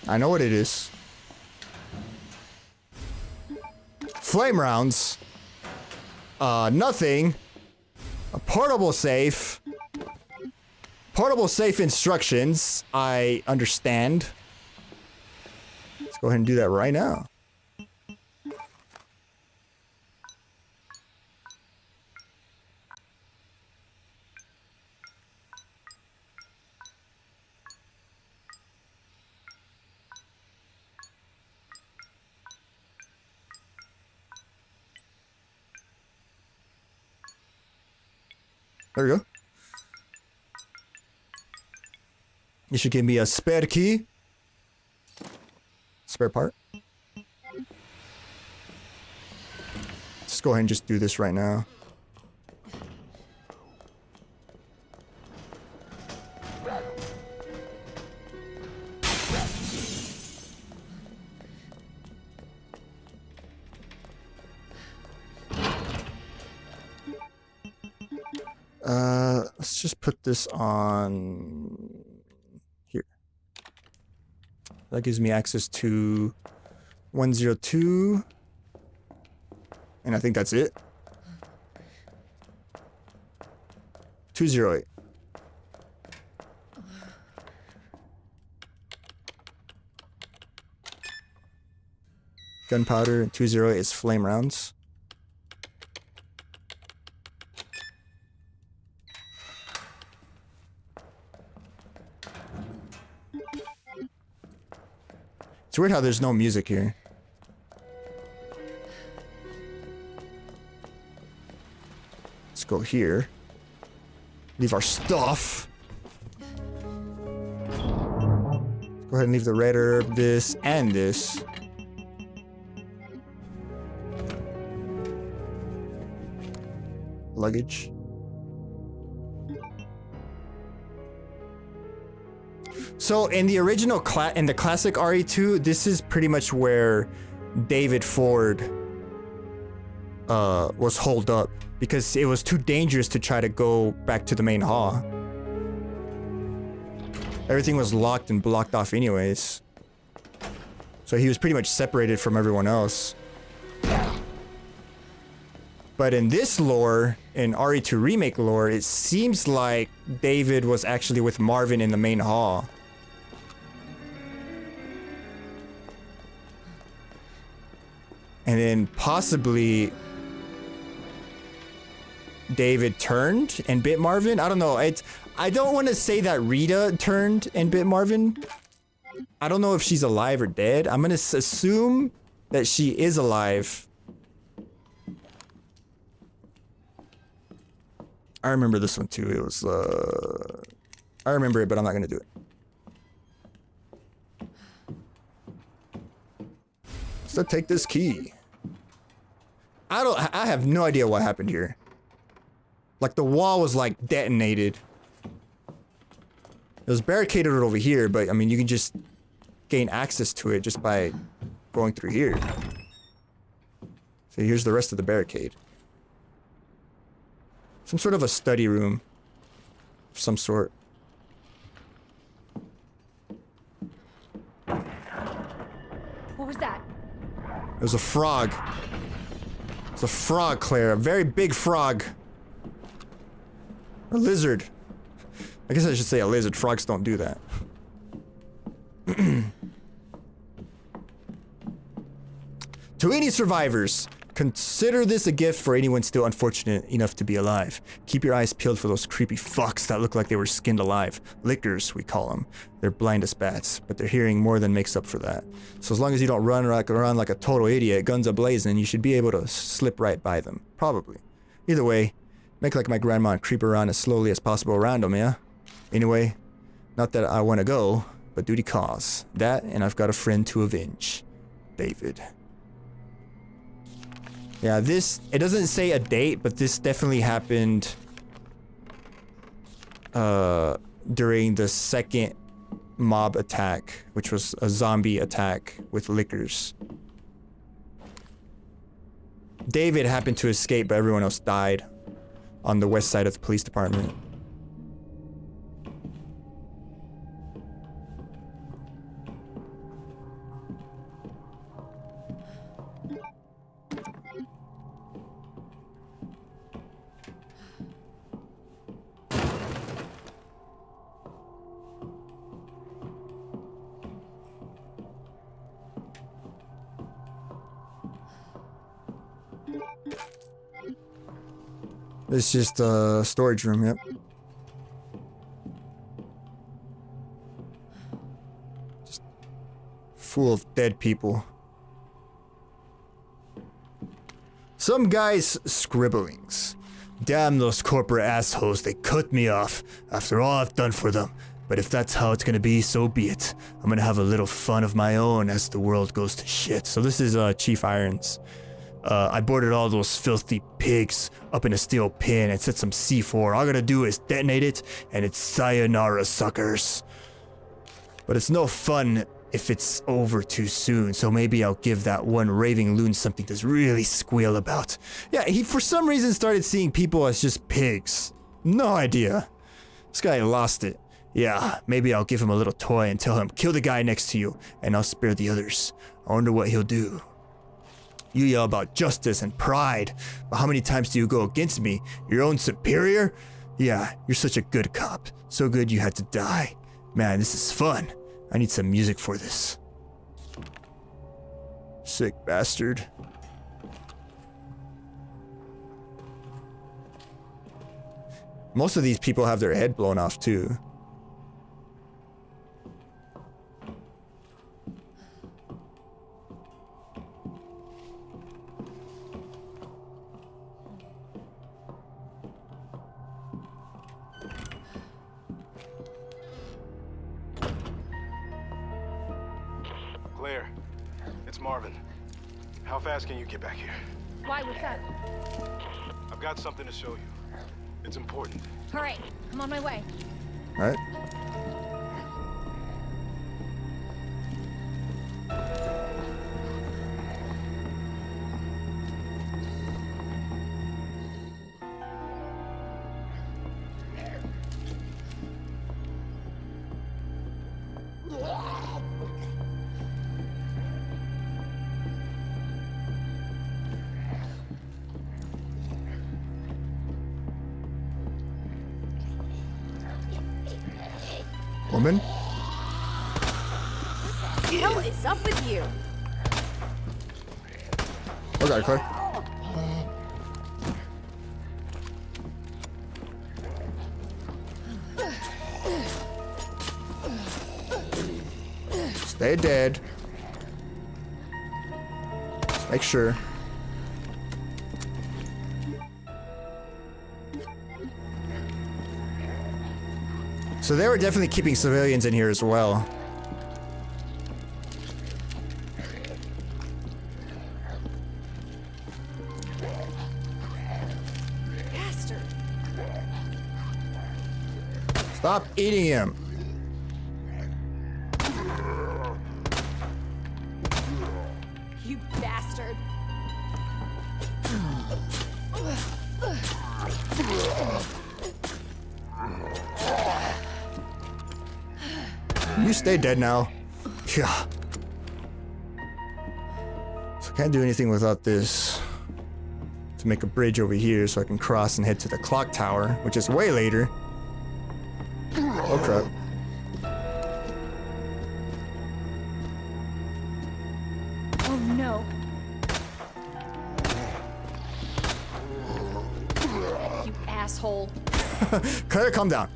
I know what it is. Flame rounds. Nothing. A portable safe. Portable safe instructions. I understand. Let's go ahead and do that right now. There we go. You should give me a spare key. Spare part. Let's go ahead and just do this right now. Let's just put this on here. That gives me access to 102. And I think that's it. 208. Gunpowder, 208 is flame rounds. It's weird how there's no music here. Let's go here. Leave our stuff. Let's go ahead and leave the red herb, this, and this. Luggage. So in the original in the classic RE2, this is pretty much where David Ford was holed up because it was too dangerous to try to go back to the main hall. Everything was locked and blocked off anyways. So he was pretty much separated from everyone else. But in this lore, in RE2 Remake lore, it seems like David was actually with Marvin in the main hall. And then possibly David turned and bit Marvin. I don't know. I don't want to say that Rita turned and bit Marvin. I don't know if she's alive or dead. I'm going to assume that she is alive. I remember this one too. It was, I remember it, but I'm not going to do it. So take this key. I have no idea what happened here. Like the wall was like detonated. It was barricaded over here, but I mean you can just gain access to it just by going through here. So here's the rest of the barricade. Some sort of a study room of some sort. What was that? It was a frog. It's a frog, Claire. A very big frog. A lizard. I guess I should say a lizard. Frogs don't do that. To any survivors, consider this a gift for anyone still unfortunate enough to be alive. Keep your eyes peeled for those creepy fucks that look like they were skinned alive. Lickers, we call them. They're blind as bats, but their hearing more than makes up for that. So as long as you don't run around like a total idiot, guns a-blazing, you should be able to slip right by them. Probably. Either way, make like my grandma and creep around as slowly as possible around them, yeah? Anyway, not that I want to go, but duty calls. That, and I've got a friend to avenge. David. Yeah, this, it doesn't say a date, but this definitely happened during the second mob attack, which was a zombie attack with lickers. David happened to escape, but everyone else died on the west side of the police department. It's just a storage room, yep. Just full of dead people. Some guy's scribblings. Damn those corporate assholes, they cut me off after all I've done for them. But if that's how it's gonna be, so be it. I'm gonna have a little fun of my own as the world goes to shit. So this is Chief Irons. I boarded all those filthy pigs up in a steel pin and set some C4. All I gotta do is detonate it, and it's sayonara, suckers. But it's no fun if it's over too soon, so maybe I'll give that one raving loon something to really squeal about. Yeah, he for some reason started seeing people as just pigs. No idea. This guy lost it. Yeah, maybe I'll give him a little toy and tell him, kill the guy next to you, and I'll spare the others. I wonder what he'll do. You yell about justice and pride, but how many times do you go against me? Your own superior? Yeah, you're such a good cop. So good you had to die. Man, this is fun. I need some music for this. Sick bastard. Most of these people have their head blown off too. Claire, it's Marvin. How fast can you get back here? Why? What's up? I've got something to show you. It's important. All right, I'm on my way. All right. Woman? What the hell is up with you? Okay, Claire. Stay dead. Just make sure. So they were definitely keeping civilians in here as well. Bastard. Stop eating him. You bastard. You stay dead now. Yeah. So I can't do anything without this. To make a bridge over here so I can cross and head to the clock tower, which is way later. Oh crap. Oh no. You asshole. Claire, calm down.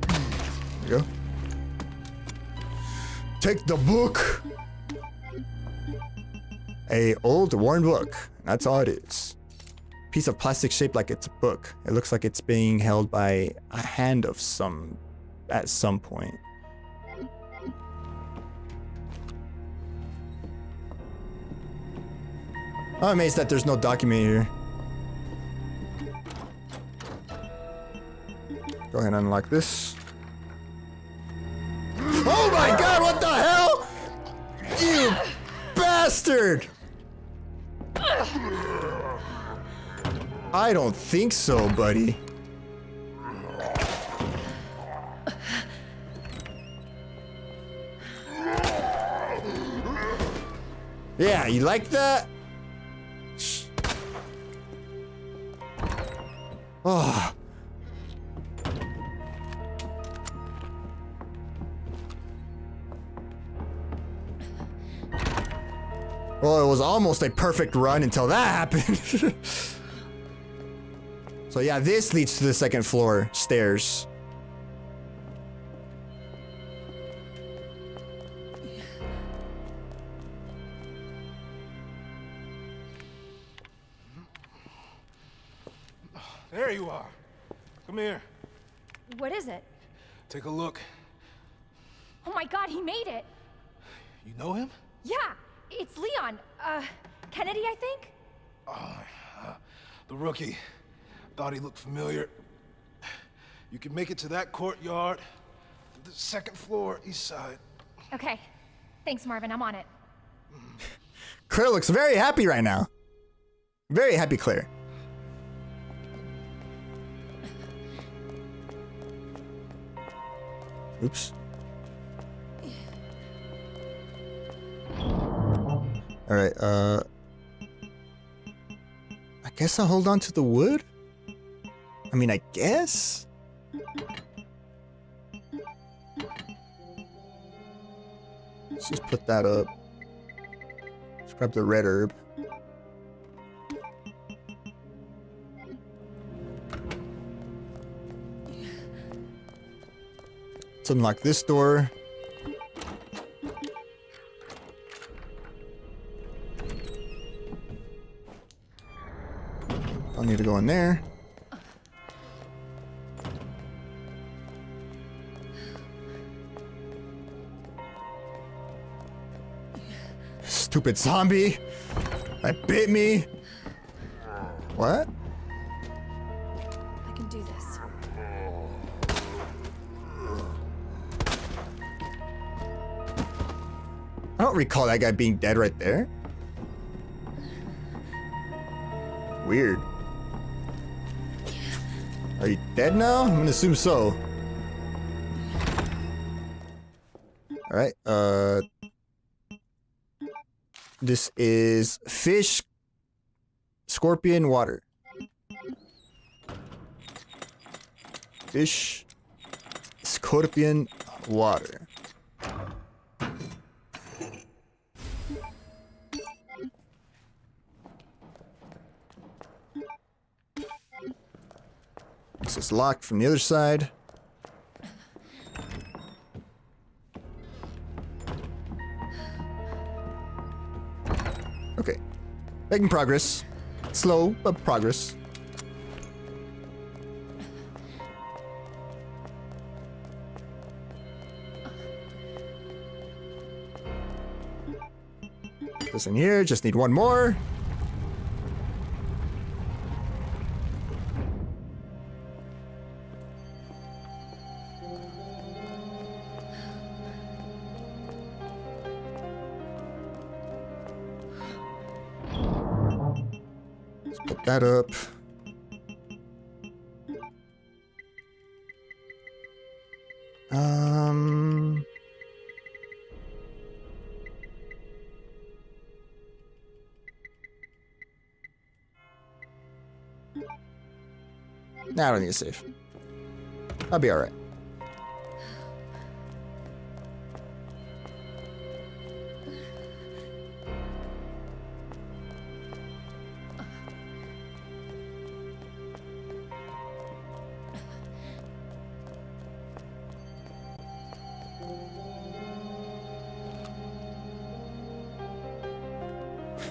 There you go. Take the book. A old worn book. That's all it is. Piece of plastic shaped like it's a book. It looks like it's being held by a hand of some at some point. I'm amazed that there's no document here. Go ahead and unlock this. Oh my god, what the hell? You bastard! I don't think so, buddy. Yeah, you like that? Oh. Well, it was almost a perfect run until that happened. So yeah, this leads to the second floor stairs. There you are. Come here. What is it? Take a look. Oh my god, he made it! You know him? Yeah, it's Leon. Kennedy, I think? The rookie. Thought he looked familiar. You can make it to that courtyard. The second floor, east side. Okay. Thanks, Marvin. I'm on it. Claire looks very happy right now. Very happy, Claire. Oops. All right, I guess I'll hold on to the wood? I mean, I guess? Let's just put that up. Let's grab the red herb. Let's unlock this door. I'll need to go in there. Stupid zombie! That bit me! What? I can do this. I don't recall that guy being dead right there. Weird. Are you dead now? I'm gonna assume so. Alright, this is fish, scorpion, water. Fish, scorpion, water. This is locked from the other side. Okay. Making progress. Slow, but progress. This in here, just need one more. Put that up. Nah, I don't need a save. I'll be alright.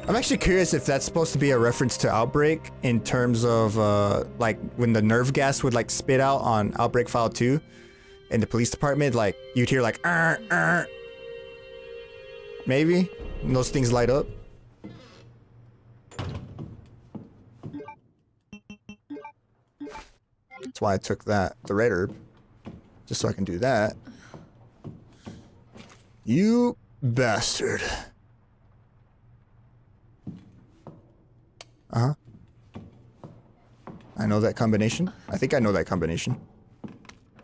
I'm actually curious if that's supposed to be a reference to Outbreak in terms of like when the nerve gas would like spit out on Outbreak File 2 in the police department, like you'd hear like maybe and those things light up. That's why I took that, the red herb, just so I can do that. You bastard. Uh-huh. I know that combination. I think I know that combination.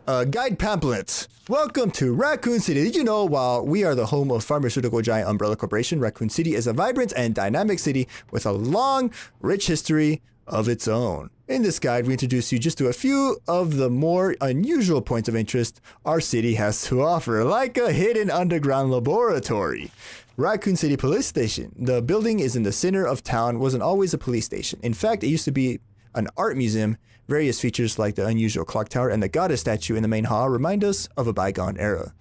Guide pamphlets. Welcome to Raccoon City. Did you know while we are the home of pharmaceutical giant Umbrella Corporation, Raccoon City is a vibrant and dynamic city with a long, rich history of its own. In this guide, we introduce you just to a few of the more unusual points of interest our city has to offer, like a hidden underground laboratory. Raccoon City Police Station. The building is in the center of town, wasn't always a police station. In fact, it used to be an art museum. Various features like the unusual clock tower and the goddess statue in the main hall remind us of a bygone era.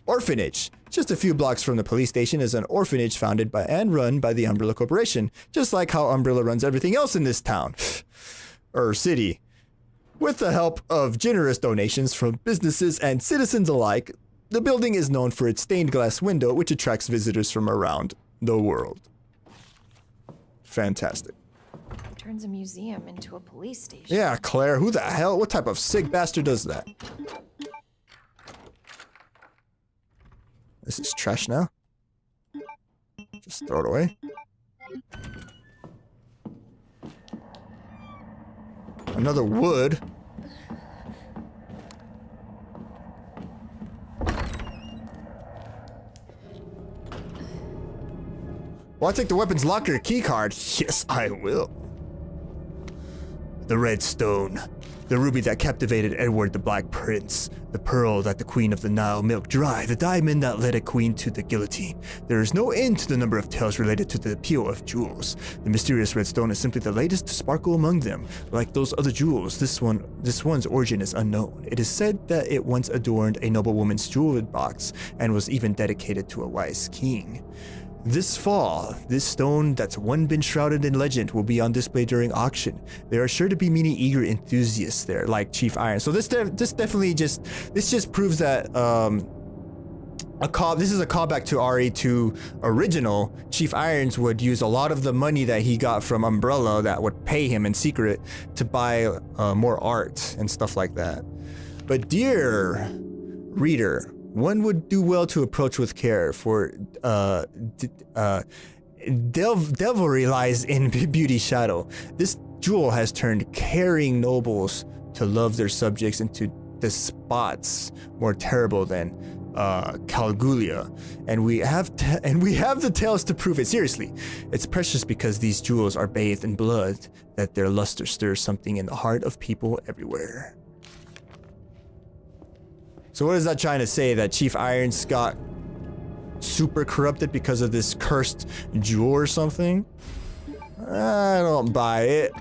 Orphanage. Just a few blocks from the police station is an orphanage founded by and run by the Umbrella Corporation, just like how Umbrella runs everything else in this town. Or city. With the help of generous donations from businesses and citizens alike, the building is known for its stained glass window, which attracts visitors from around the world. Fantastic. Turns a museum into a police station. Yeah, Claire, who the hell? What type of sick bastard does that? This is trash now. Just throw it away. Another wood. Well, I'll take the weapons locker key card. Yes, I will. The red stone. The ruby that captivated Edward the Black Prince. The pearl that the Queen of the Nile milked dry. The diamond that led a queen to the guillotine. There is no end to the number of tales related to the appeal of jewels. The mysterious red stone is simply the latest to sparkle among them. Like those other jewels, this one's origin is unknown. It is said that it once adorned a noblewoman's jewelry box and was even dedicated to a wise king. This fall, this stone that's once been shrouded in legend will be on display during auction. There are sure to be many eager enthusiasts there, like Chief Iron. So this just proves that this is a callback to RE2 original. Chief Irons would use a lot of the money that he got from Umbrella that would pay him in secret to buy more art and stuff like that. But dear reader, one would do well to approach with care, for devilry lies in beauty's shadow. This jewel has turned caring nobles to love their subjects into despots more terrible than Calgulia, and we have the tales to prove it. Seriously, it's precious because these jewels are bathed in blood, that their luster stirs something in the heart of people everywhere. So what is that trying to say? That Chief Irons got super corrupted because of this cursed jewel or something? I don't buy it.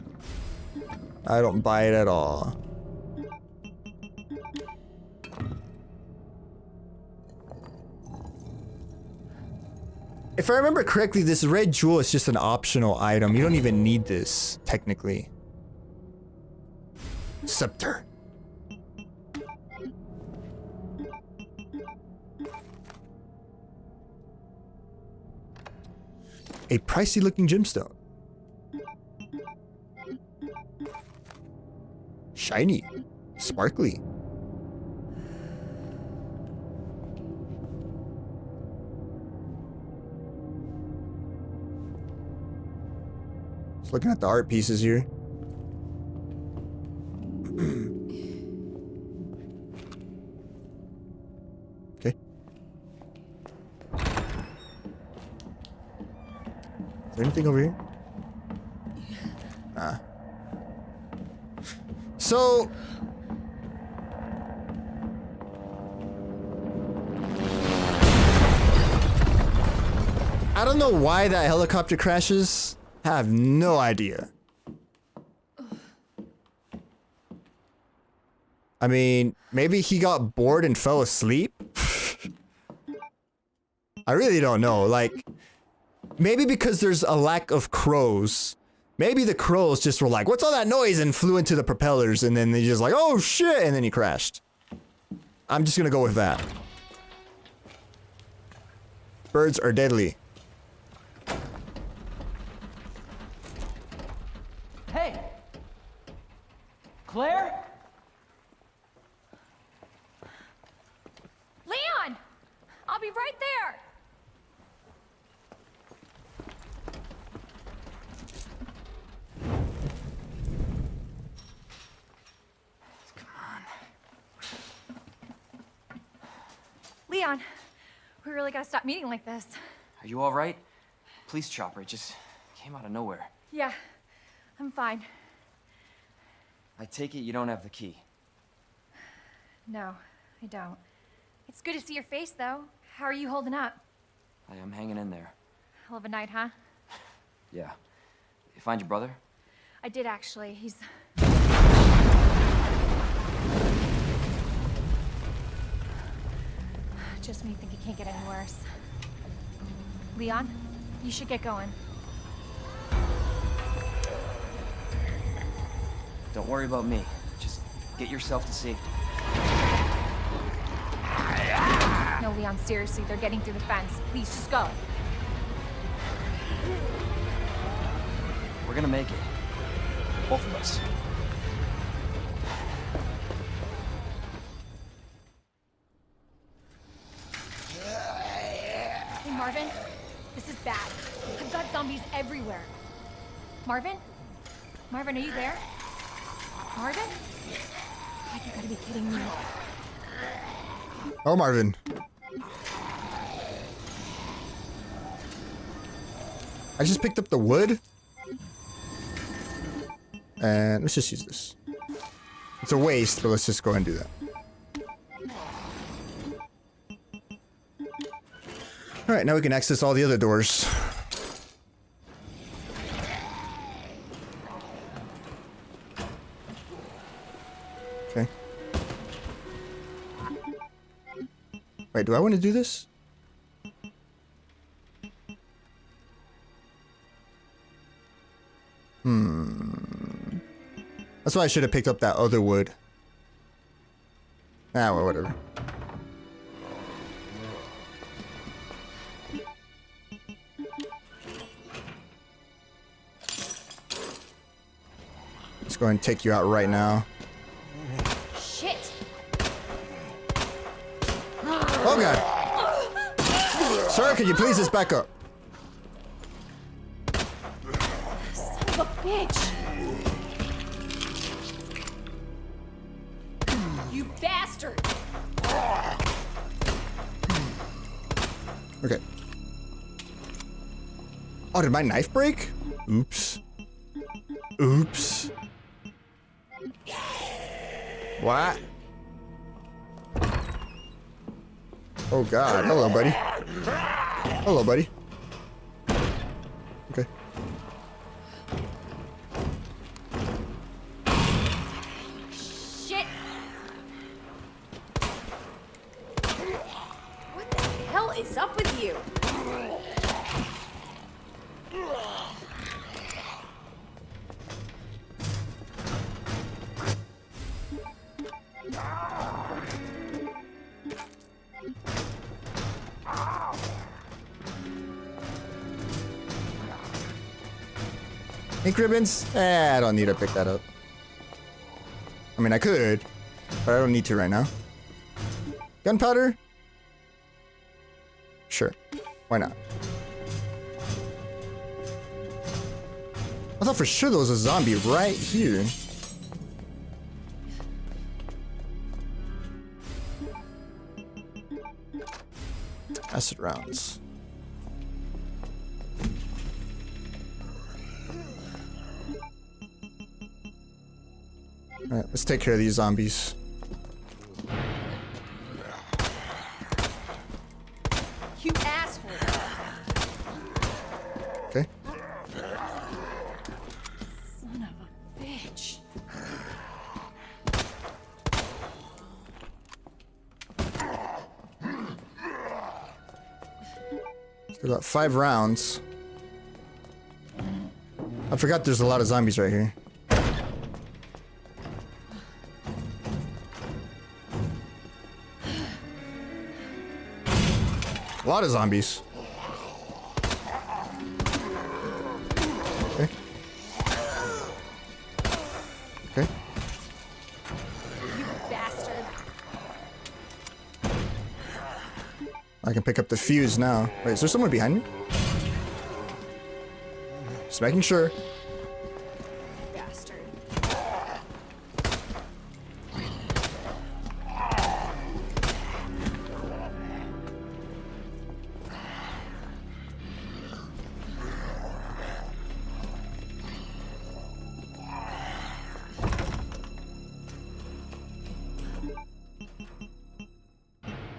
I don't buy it at all. If I remember correctly, this red jewel is just an optional item. You don't even need this, technically. Scepter. A pricey looking gemstone. Shiny. Sparkly. Just looking at the art pieces here. Okay. Is there anything over here? Nah. So... I don't know why that helicopter crashes. I have no idea. I mean, maybe he got bored and fell asleep? I really don't know. Like... maybe because there's a lack of crows. Maybe the crows just were like, what's all that noise? And flew into the propellers, and then they just like, oh shit, and then he crashed. I'm just gonna go with that. Birds are deadly. Hey! Claire? Leon! I'll be right there! Leon, we really gotta stop meeting like this. Are you all right? Police chopper, it just came out of nowhere. Yeah, I'm fine. I take it you don't have the key. No, I don't. It's good to see your face, though. How are you holding up? I am hanging in there. Hell of a night, huh? Yeah. You find your brother? I did, actually. He's... just when you think it can't get any worse. Leon, you should get going. Don't worry about me. Just Get yourself to safety. No, Leon, seriously, they're getting through the fence. Please, just go. We're gonna make it. Both of us. Hey, Marvin, this is bad. I've got zombies everywhere. Marvin? Marvin, are you there? Marvin? God, you gotta be kidding me. Oh, Marvin. I just picked up the wood. And let's just use this. It's a waste, but let's just go ahead and do that. Alright, now we can access all the other doors. Okay. Wait, do I want to do this? That's why I should have picked up that other wood. Ah, well, whatever. Let's go ahead and take you out right now. Shit! Oh, God. Sir, could you please just back up? Son of a bitch! You bastard! Okay. Oh, did my knife break? Oops. Oops. What? Oh, God. Hello, buddy. Hello, buddy. Okay. Shit! What the hell is up with you? Ink ribbons? I don't need to pick that up. I mean, I could, but I don't need to right now. Gunpowder? Sure. Why not? I thought for sure there was a zombie right here. Acid rounds. Alright, let's take care of these zombies. You asshole! Okay. Son of a bitch. Still got 5 rounds. I forgot there's a lot of zombies right here. A lot of zombies. Okay. Okay. You bastard. I can pick up the fuse now. Wait, is there someone behind me? Just making sure. Bastard.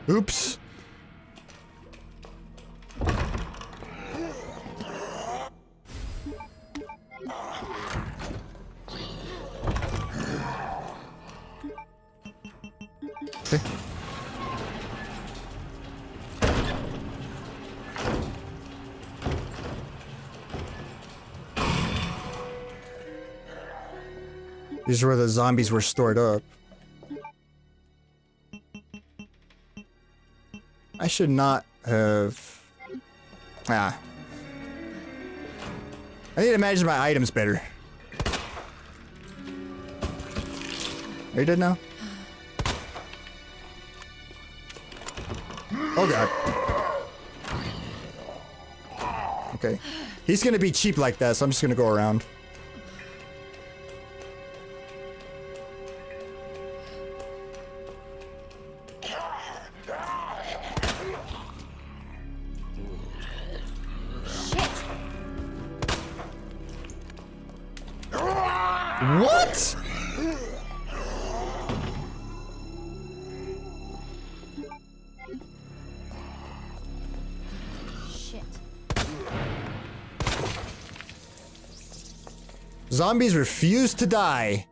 Oops. Okay. These are where the zombies were stored up. I should not have... Ah. I need to manage my items better. Are you dead now? Oh god. Okay. He's gonna be cheap like that, so I'm just gonna go around. What? Shit. Zombies refuse to die.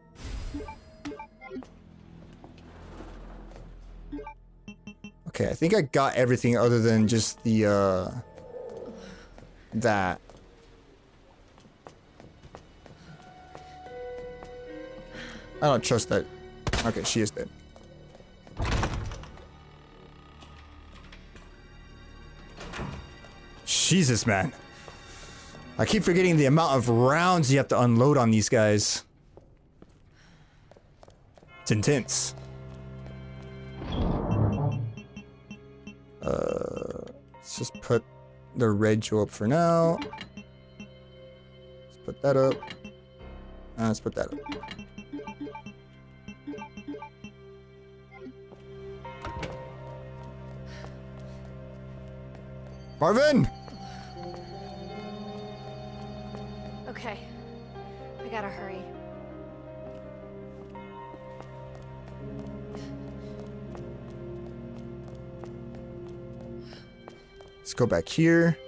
Okay, I think I got everything other than just the, that. I don't trust that. Okay, she is dead. Jesus, man. I keep forgetting the amount of rounds you have to unload on these guys. It's intense. Let's just put the red Joe up for now. Let's put that up. Let's put that up. Marvin! Okay. I gotta hurry. Let's go back here.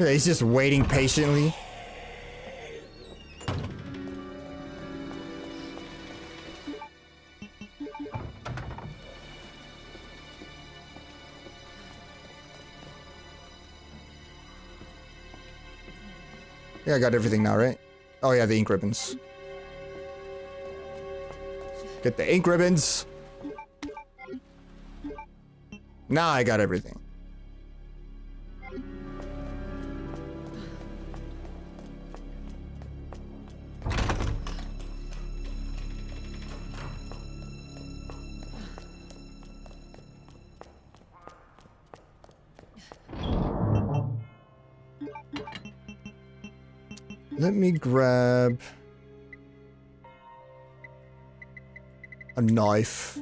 Yeah, he's just waiting patiently. Yeah, I got everything now, right? Oh yeah, the ink ribbons. Get the ink ribbons. Now I got everything. Let me grab a knife.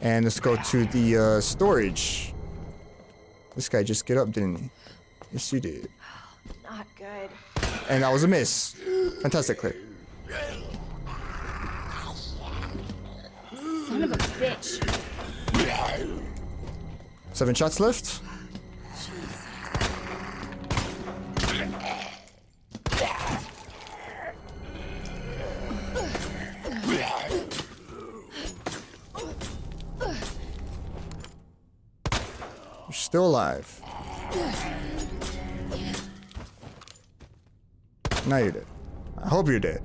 And let's go to the storage. This guy just get up, didn't he? Yes, you did. Not good. And that was a miss. Fantastic, Claire. Son of a bitch. 7 shots left. You're still alive. Now you're dead. I hope you're dead.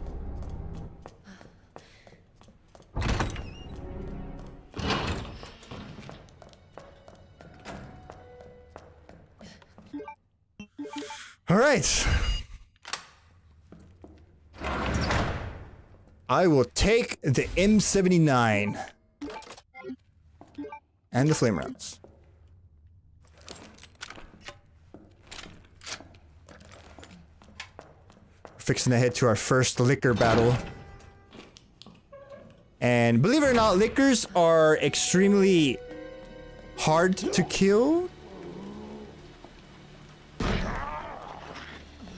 All right. I will take the M79 and the flame rounds. Fixing to head to our first liquor battle. And believe it or not, liquors are extremely hard to kill.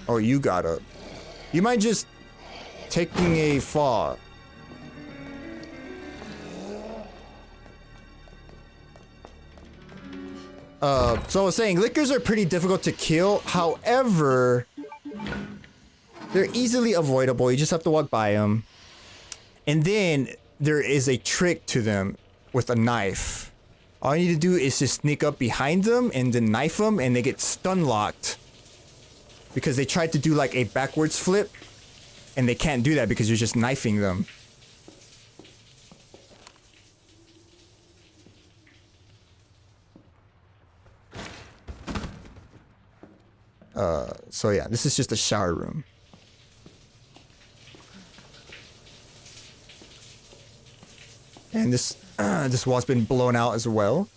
Oh, you got up. You mind just taking a fall? So I was saying, lickers are pretty difficult to kill. However, they're easily avoidable. You just have to walk by them. And then there is a trick to them with a knife. All you need to do is just sneak up behind them and then knife them, and they get stun locked. Because they tried to do like a backwards flip, and they can't do that because you're just knifing them. So yeah, this is just a shower room. And this this wall's been blown out as well.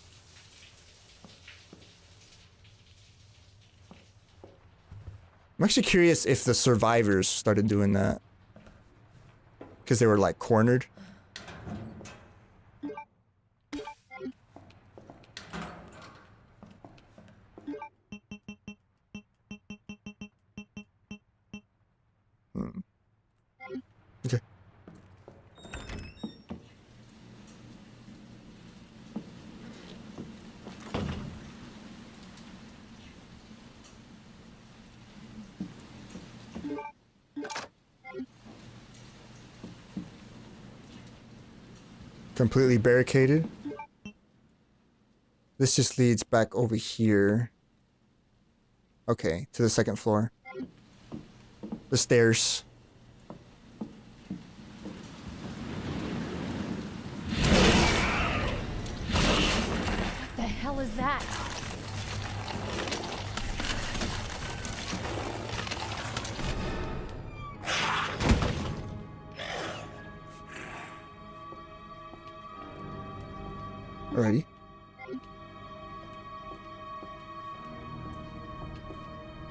I'm actually curious if the survivors started doing that. Because they were like cornered. Okay. Completely barricaded. This just leads back over here. Okay, to the second floor. The stairs. What the hell is that? Alrighty.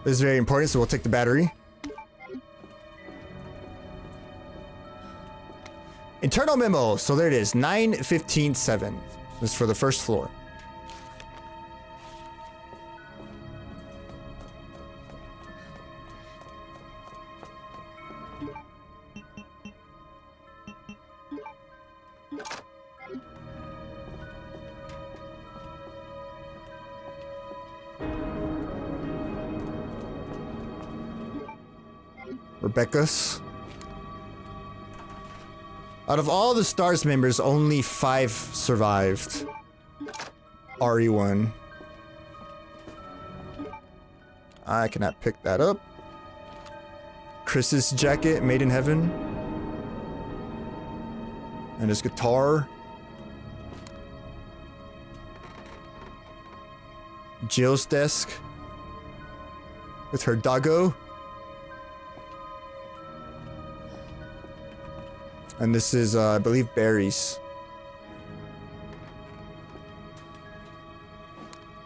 This is very important, so we'll take the battery. Internal memo. So there it is, 9:15:7. This is for the first floor. Rebecca's. Out of all the STARS members, only 5 survived. RE1. I cannot pick that up. Chris's jacket, made in heaven. And his guitar. Jill's desk. With her doggo. And this is, I believe, Barry's.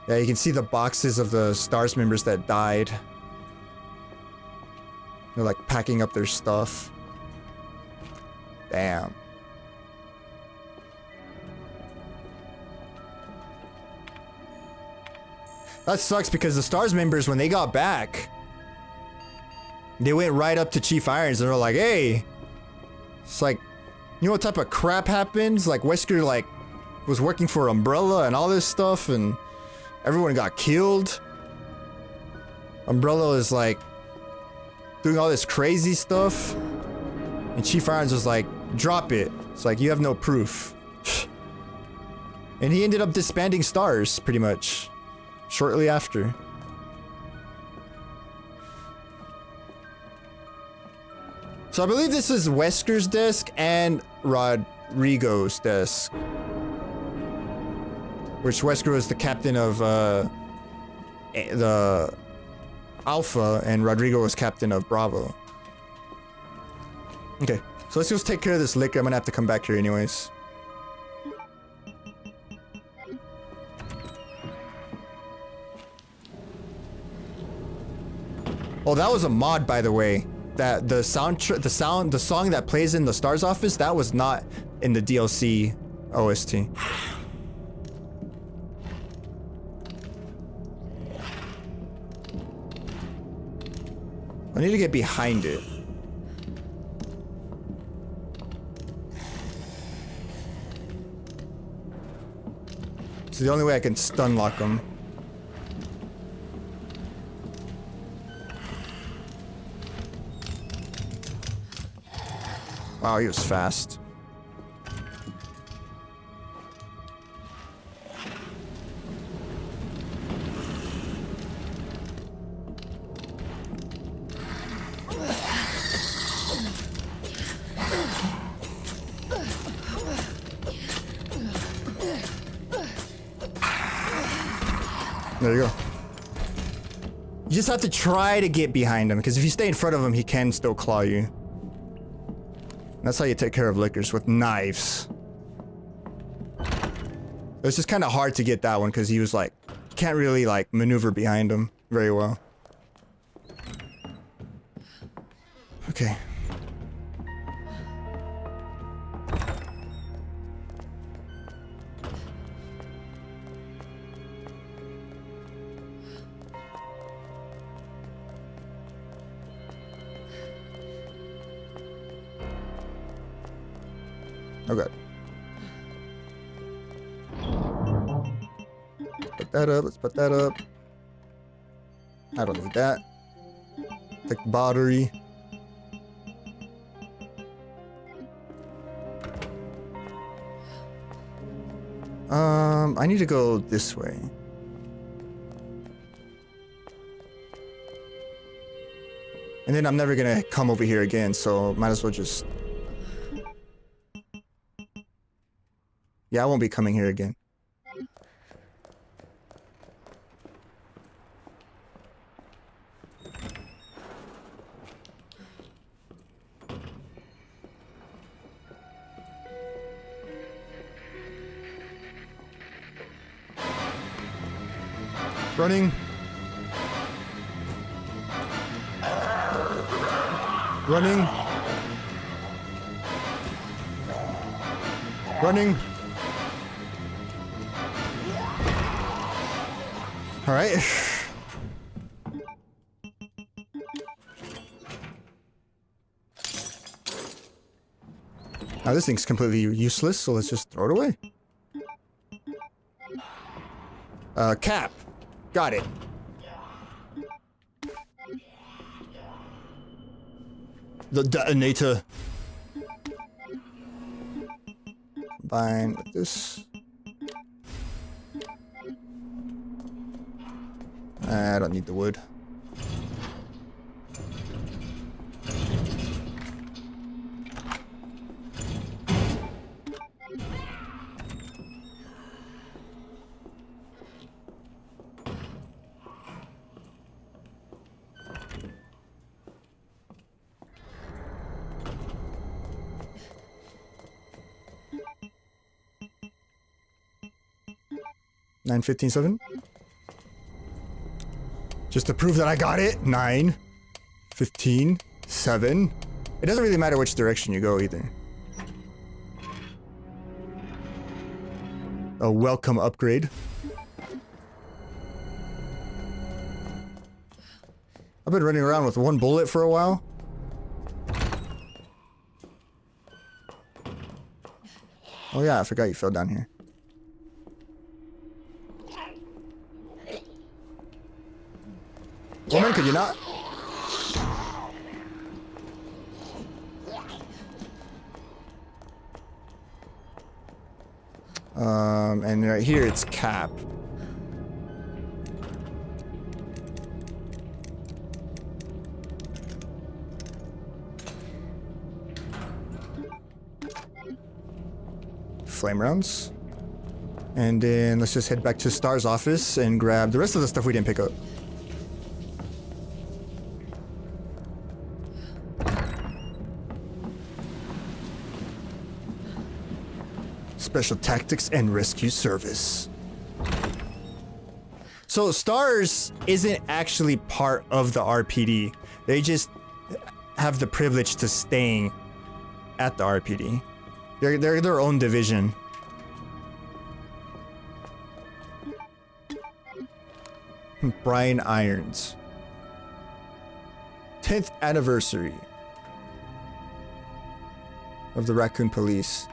Yeah, you can see the boxes of the STARS members that died. They're like packing up their stuff. Damn. That sucks because the STARS members, when they got back, they went right up to Chief Irons and were like, hey, it's like, you know what type of crap happens? Like, Wesker, like, was working for Umbrella and all this stuff, and everyone got killed. Umbrella is, like, doing all this crazy stuff. And Chief Irons was like, drop it. It's like, you have no proof. And he ended up disbanding STARS, pretty much, shortly after. So I believe this is Wesker's desk and Rodrigo's desk. Which Wesker was the captain of the Alpha, and Rodrigo was captain of Bravo. Okay, so let's just take care of this liquor. I'm gonna have to come back here anyways. Oh, that was a mod, by the way. That the song that plays in the STARS office, that was not in the DLC OST. I need to get behind it. It's the only way I can stun lock him. Wow, he was fast. There you go. You just have to try to get behind him, because if you stay in front of him, he can still claw you. That's how you take care of lickers, with knives. It's just kind of hard to get that one, because he was like, can't really like maneuver behind him very well. Okay. Okay. Put that up. Let's put that up. I don't need that. Take the battery. I need to go this way. And then I'm never gonna come over here again, so might as well just... Yeah, I won't be coming here again. Running. Running. Running. All right. Now this thing's completely useless, so let's just throw it away. Cap. Got it. The detonator. Combine with this. I don't need the wood. $9.15.7. Just to prove that I got it. 9.15.7. It doesn't really matter which direction you go either. A welcome upgrade. I've been running around with one bullet for a while. Oh yeah, I forgot you fell down here. Woman, could you not? And right here it's Cap. Flame rounds. And then let's just head back to Star's office and grab the rest of the stuff we didn't pick up. Special Tactics and Rescue Service. So Stars isn't actually part of the RPD. They just have the privilege to staying at the RPD. They're their own division. Brian Irons. 10th anniversary of the Raccoon Police.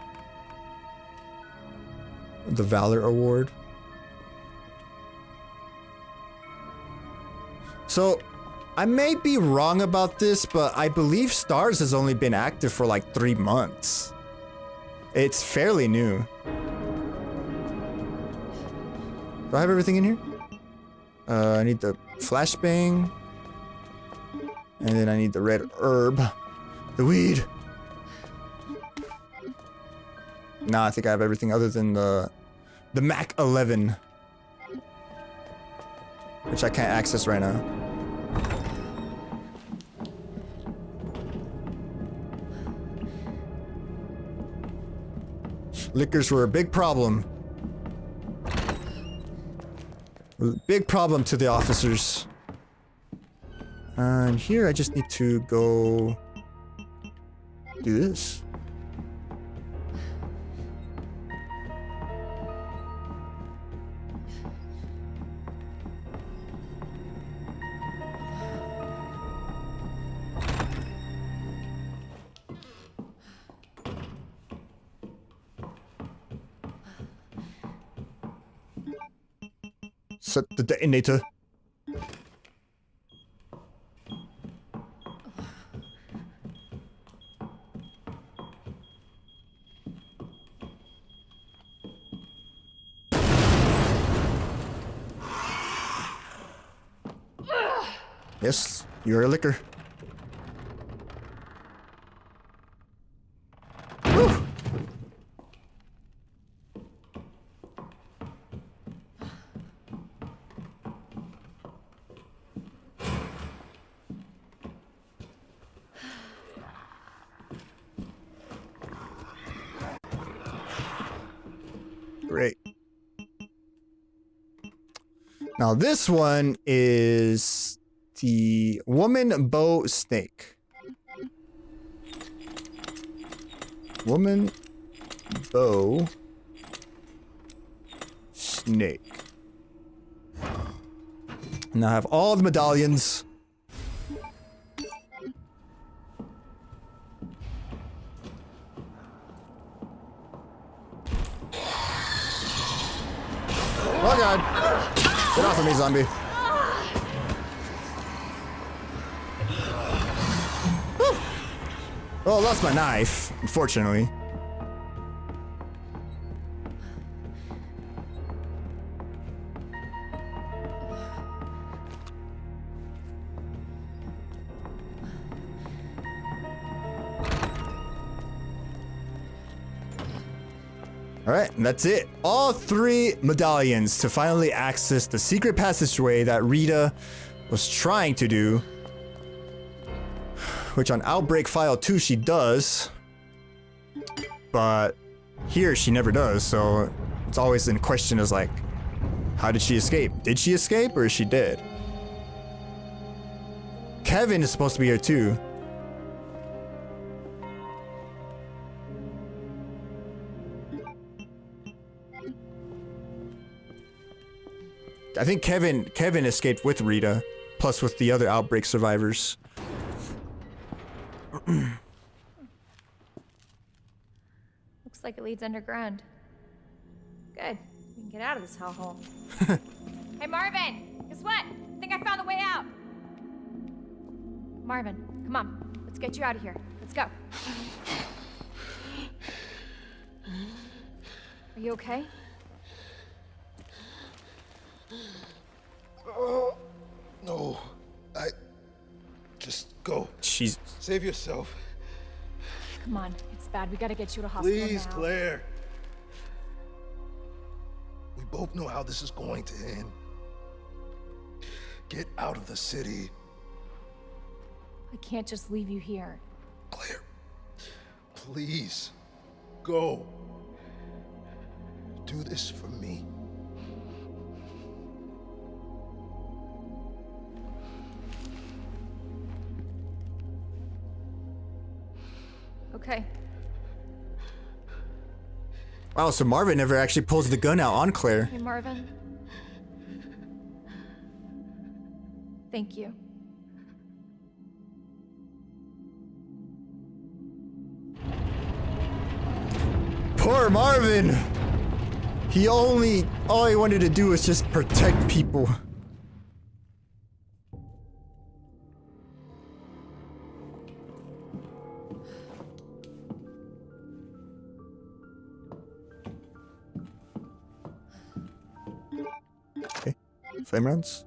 The Valor Award. So, I may be wrong about this, but I believe STARS has only been active for like 3 months. It's fairly new. Do I have everything in here? I need the flashbang. And then I need the red herb. The weed. Nah, I think I have everything other than the Mac 11. Which I can't access right now. Liquors were a big problem. Big problem to the officers. And here I just need to go do this. Set the detonator. Yes, you're a liquor. Woo! Great. Now this one is the woman bow snake. Woman bow snake. And I have all the medallions. Oh god! Get off of me, zombie. Oh, I lost my knife, unfortunately. Alright, and that's it. All 3 medallions to finally access the secret passageway that Rita was trying to do. Which on Outbreak File 2 she does. But here she never does, so it's always in question as like, how did she escape? Did she escape or is she dead? Kevin is supposed to be here too. I think Kevin escaped with Rita, plus with the other Outbreak survivors. Looks like it leads underground. Good. We can get out of this hellhole. Hey, Marvin! Guess what? I think I found the way out! Marvin, come on. Let's get you out of here. Let's go. Are you okay? No. Just go. Jesus. Save yourself. Come on, it's bad. We gotta get you to hospital Please, now. Claire. We both know how this is going to end. Get out of the city. I can't just leave you here. Claire, please, go. Do this for me. Okay. Wow, so Marvin never actually pulls the gun out on Claire. Hey, Marvin. Thank you. Poor Marvin! All he wanted to do was just protect people. Okay, flame rounds.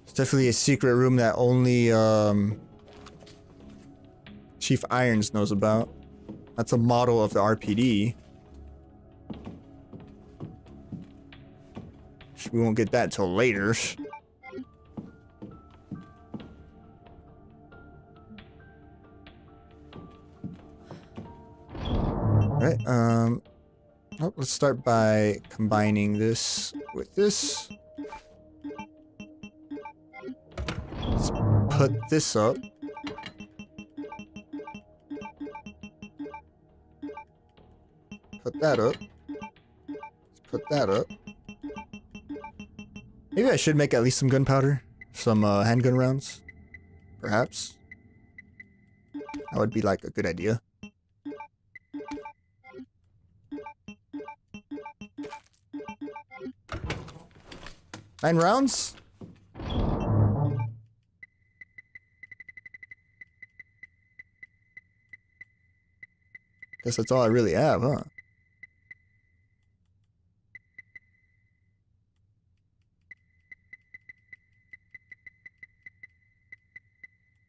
It's definitely a secret room that only Chief Irons knows about. That's a model of the RPD. We won't get that till later. Alright, let's start by combining this with this. Let's put this up. Put that up. Let's put that up. Maybe I should make at least some gunpowder. Some handgun rounds. Perhaps. That would be like a good idea. 9 rounds? Guess that's all I really have, huh?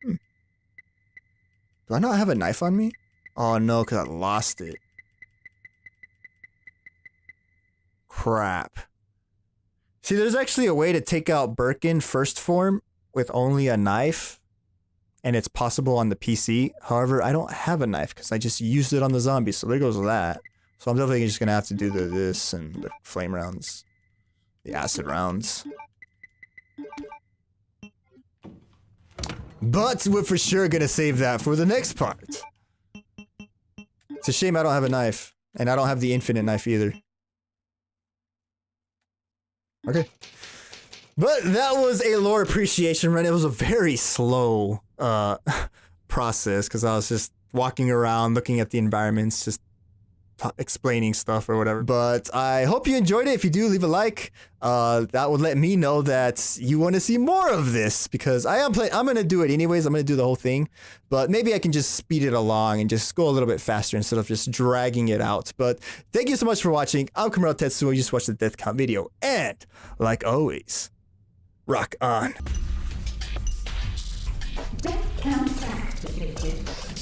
Do I not have a knife on me? Oh no, because I lost it. Crap. See, there's actually a way to take out Birkin first form with only a knife. And it's possible on the PC. However, I don't have a knife because I just used it on the zombies. So there goes that. So I'm definitely just going to have to do this and the flame rounds. The acid rounds. But we're for sure going to save that for the next part. It's a shame I don't have a knife. And I don't have the infinite knife either. Okay. But that was a lore appreciation run. It was a very slow process because I was just walking around, looking at the environments, just explaining stuff or whatever. But I hope you enjoyed it. If you do, leave a like. That would let me know that you want to see more of this because I'm going to do it anyways. I'm going to do the whole thing. But maybe I can just speed it along and just go a little bit faster instead of just dragging it out. But thank you so much for watching. I'm Kamaro Tetsuo. You just watched the death count video. And like always, rock on. Death count activated.